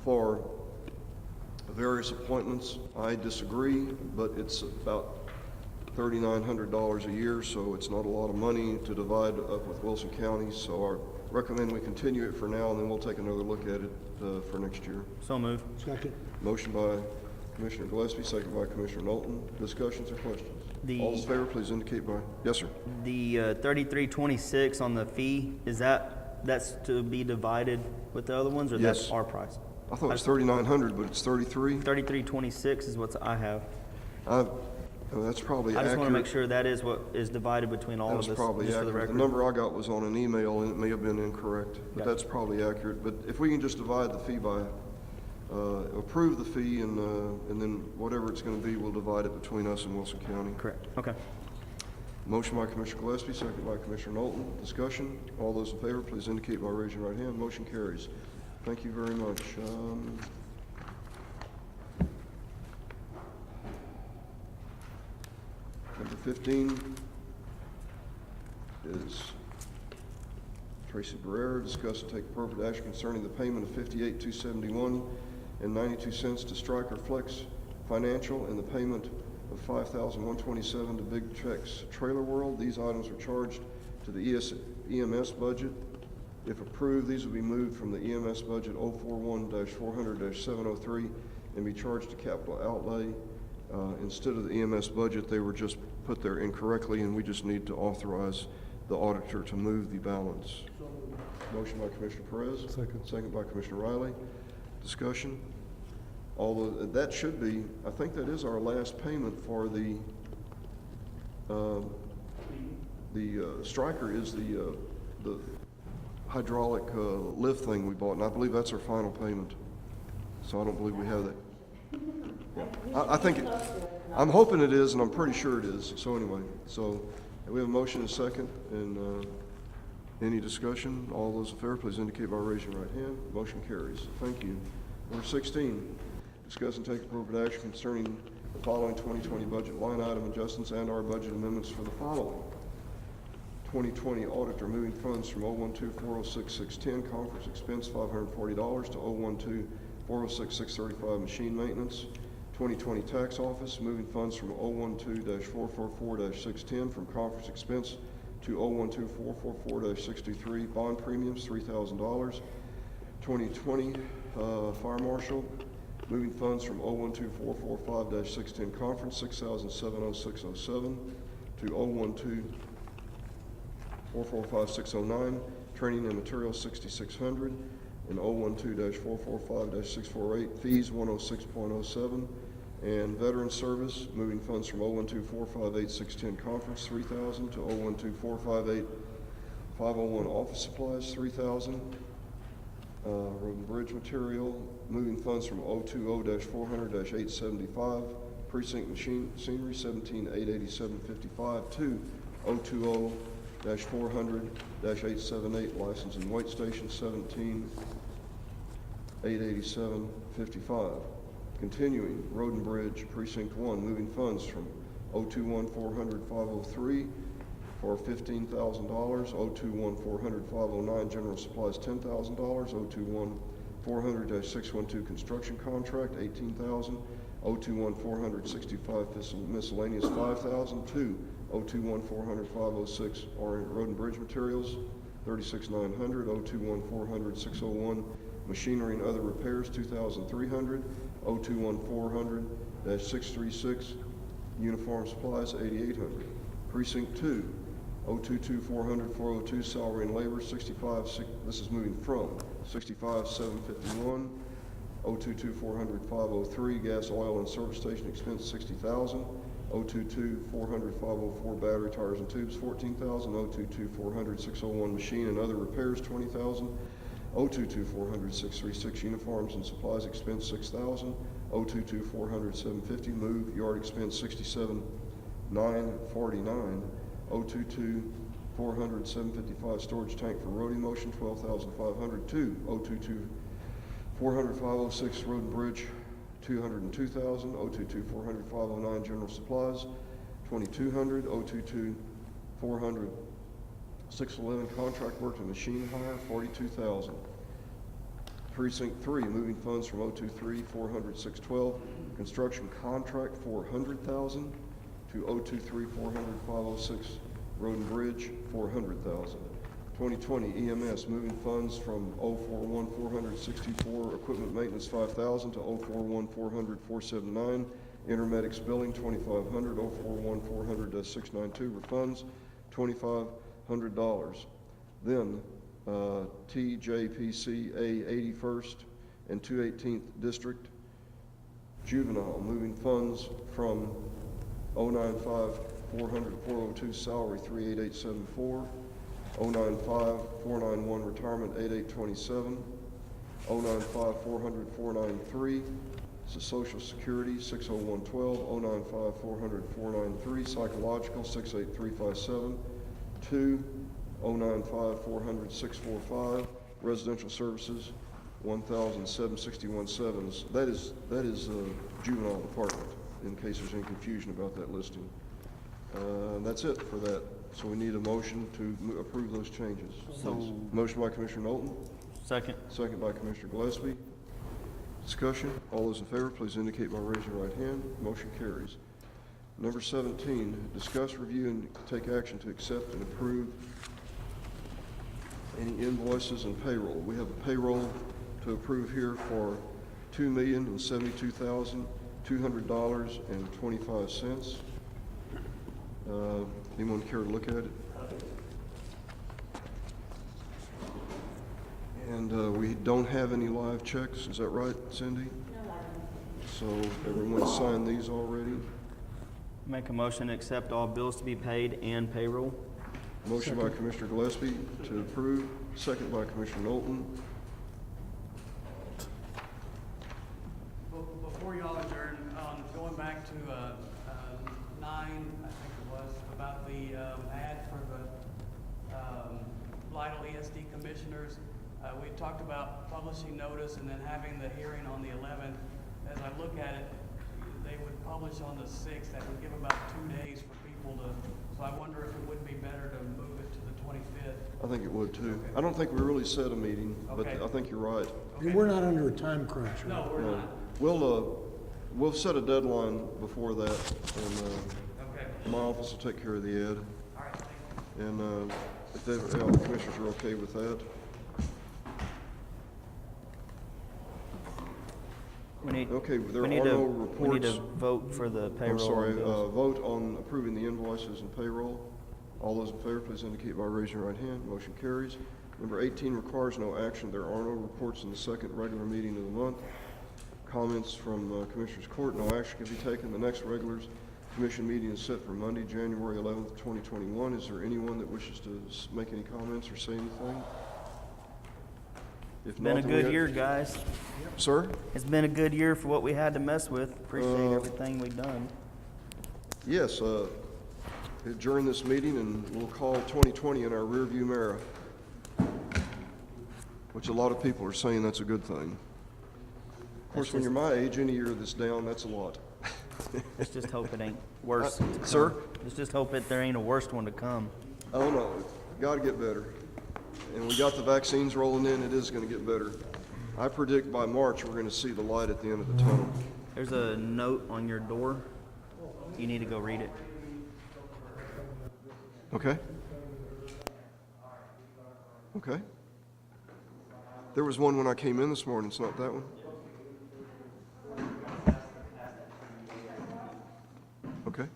for various appointments. I disagree, but it's about $3,900 a year, so it's not a lot of money to divide up with Wilson County. So I recommend we continue it for now, and then we'll take another look at it for next year. So moved. Second. Motion by Commissioner Gillespie, second by Commissioner Knowlton. Discussions or questions? All those in favor, please indicate by, yes, sir. The 3326 on the fee, is that's to be divided with the other ones, or Yes. that's our price? I thought it was 3,900, but it's 33. 3326 is what I have. That's probably I accurate. just want to make sure that is what is divided between all of us, That's probably just for the accurate. The record. number I got was on an email, and it may have been incorrect, but Gotcha. that's probably accurate. But if we can just divide the fee by, approve the fee, and then whatever it's going to be, we'll divide it between us and Wilson County. Correct, okay. Motion by Commissioner Gillespie, second by Commissioner Knowlton. Discussion. All those in favor, please indicate by raising your right hand. Motion carries. Thank you very much. Number 15 is Tracy Barrera, discuss and take appropriate action concerning the payment of $58,271 and 92 cents to Stryker Flex Financial and the payment of $5,127 to Big Check's Trailer World. These items are charged to the EMS budget. If approved, these will be moved from the EMS budget 041-400-703 and be charged to capital outlay. Instead of the EMS budget, they were just put there incorrectly, and we just need to authorize the auditor to move the balance. Motion by Commissioner Perez. Second by Commissioner Riley. Discussion. Although that should be, I think that is our last payment for the Stryker is the hydraulic lift thing we bought, and I believe that's our final payment. So I don't believe we have that. Yeah. I think, I'm hoping it is, and I'm pretty sure it is. So anyway, so we have a motion and a second, and any discussion? All those in favor, please indicate by raising your right hand. Motion carries. Thank you. Number 16, discuss and take appropriate action concerning the following 2020 budget line item adjustments and our budget amendments for the following. 2020 auditor moving funds from 012-406-610 conference expense $540 to 012-406-635 machine maintenance. 2020 tax office moving funds from 012-444-610 from conference expense to 012-444-623 bond premiums $3,000. 2020 fire marshal moving funds from 012-445-610 conference $6,706.07 to 012-445-609 training and materials $6,600 and 012-445-648 fees $106.07 and veteran service moving funds from 012-458-610 conference $3,000 to 012-458-501 office supplies $3,000. Road and bridge material moving funds from 020-400-875 precinct machinery $17,887.55 to 020-400-878 license and weight station $17,887.55. Continuing, road and bridge precinct 1 moving funds from 021-400-503 for $15,000, 021-400-509 general supplies $10,000, 021-400-612 construction contract $18,000, 021-465 miscellaneous $5,000 to 021-400-506 Orient Road and Bridge Materials, 36,900. 021-400-601 Machinery and Other Repairs, 2,300. 021-400-636 Uniform Supplies, 8,800. Precinct 2, 022-400-402 Salary and Labor, 65, this is moving from 65,751. 022-400-503 Gas, Oil, and Service Station expense, 60,000. 022-400-504 Battery, Tires, and Tubes, 14,000. 022-400-601 Machine and Other Repairs, 20,000. 022-400-636 Uniforms and Supplies expense, 6,000. 022-400-750 Move Yard expense, 67,949. 022-400-755 Storage Tank for Road Emotion, 12,500. 022-400-506 Road and Bridge, 202,000. 022-400-509 General Supplies, 2,200. 022-400-611 Contract Work and Machine Hire, 42,000. Precinct 3, moving funds from 023-400-612 Construction Contract, 400,000 to 023-400-506 Road and Bridge, 400,000. 2020 EMS, moving funds from 041-400-64 Equipment Maintenance, 5,000 to 041-400-479 Intermedics Billing, 2,500. 041-400-692 Refunds, $2,500. Then TJPC A 81st and 218th District Juvenile, moving funds from 095-400-402 Salary, 38874. 095-491 Retirement, 8827. 095-400-493 this is Social Security, 60112. 095-400-493 Psychological, 68357. 095-400-645 Residential Services, 1,761.7. That is juvenile department, in case there's any confusion about that listing. That's it for that. So we need a motion to approve those changes. Please. Motion by Commissioner Knowlton. Second. Second by Commissioner Gillespie. Discussion. All those in favor, please indicate by raising your right hand. Motion carries. Number 17, discuss, review, and take action to accept and approve any invoices and payroll. We have a payroll to approve here for $2,072,200.25. Anyone care to look at it? And we don't have any live checks, is that right, Cindy? So everyone signed these already? Make a motion to accept all bills to be paid and payroll. Motion by Commissioner Gillespie to approve, second by Commissioner Knowlton. Before y'all adjourn, going back to 9, I think it was, about the ad for the Lytle ESD commissioners. We talked about publishing notice and then having the hearing on the 11th. As I look at it, they would publish on the 6th. That would give about 2 days for people to, so I wonder if it wouldn't be better to move it to the 25th. I think it would too. I don't think we really set a meeting, but Okay. I think you're right. Okay. We're not under a time crunch, right? No, we're not. We'll set a deadline before that, and Okay. my office will take care of the ad. All right, thank you. And if all the commissioners are okay with that. Okay, there are no reports. We need to vote for the payroll. I'm sorry, bills. vote on approving the invoices and payroll. All those in favor, please indicate by raising your right hand. Motion carries. Number 18 requires no action. There are no reports in the second regular meeting of the month. Comments from Commissioners Court, no action can be taken. The next regular commission meeting is set for Monday, January 11th, 2021. Is there anyone that wishes to make any comments or say anything? If It's been a not, then good year, guys. Sir? It's been a good year for what we had to mess with. Appreciate everything we've done. Yes, adjourn this meeting and we'll call 2020 in our rearview mirror, which a lot of people are saying that's a good thing. Of course, when you're my age, any year that's down, that's a lot. Let's just hope it ain't worse. to come. Sir? Let's just hope that there ain't a worse one to come. I don't know, got to get better. And we got the vaccines rolling in, it is going to get better. I predict by March, we're going to see the light at the end of the tunnel. There's a note on your door. You need to go read it. Okay. Okay. There was one when I came in this morning, it's not that one? Okay. Okay.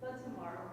But tomorrow.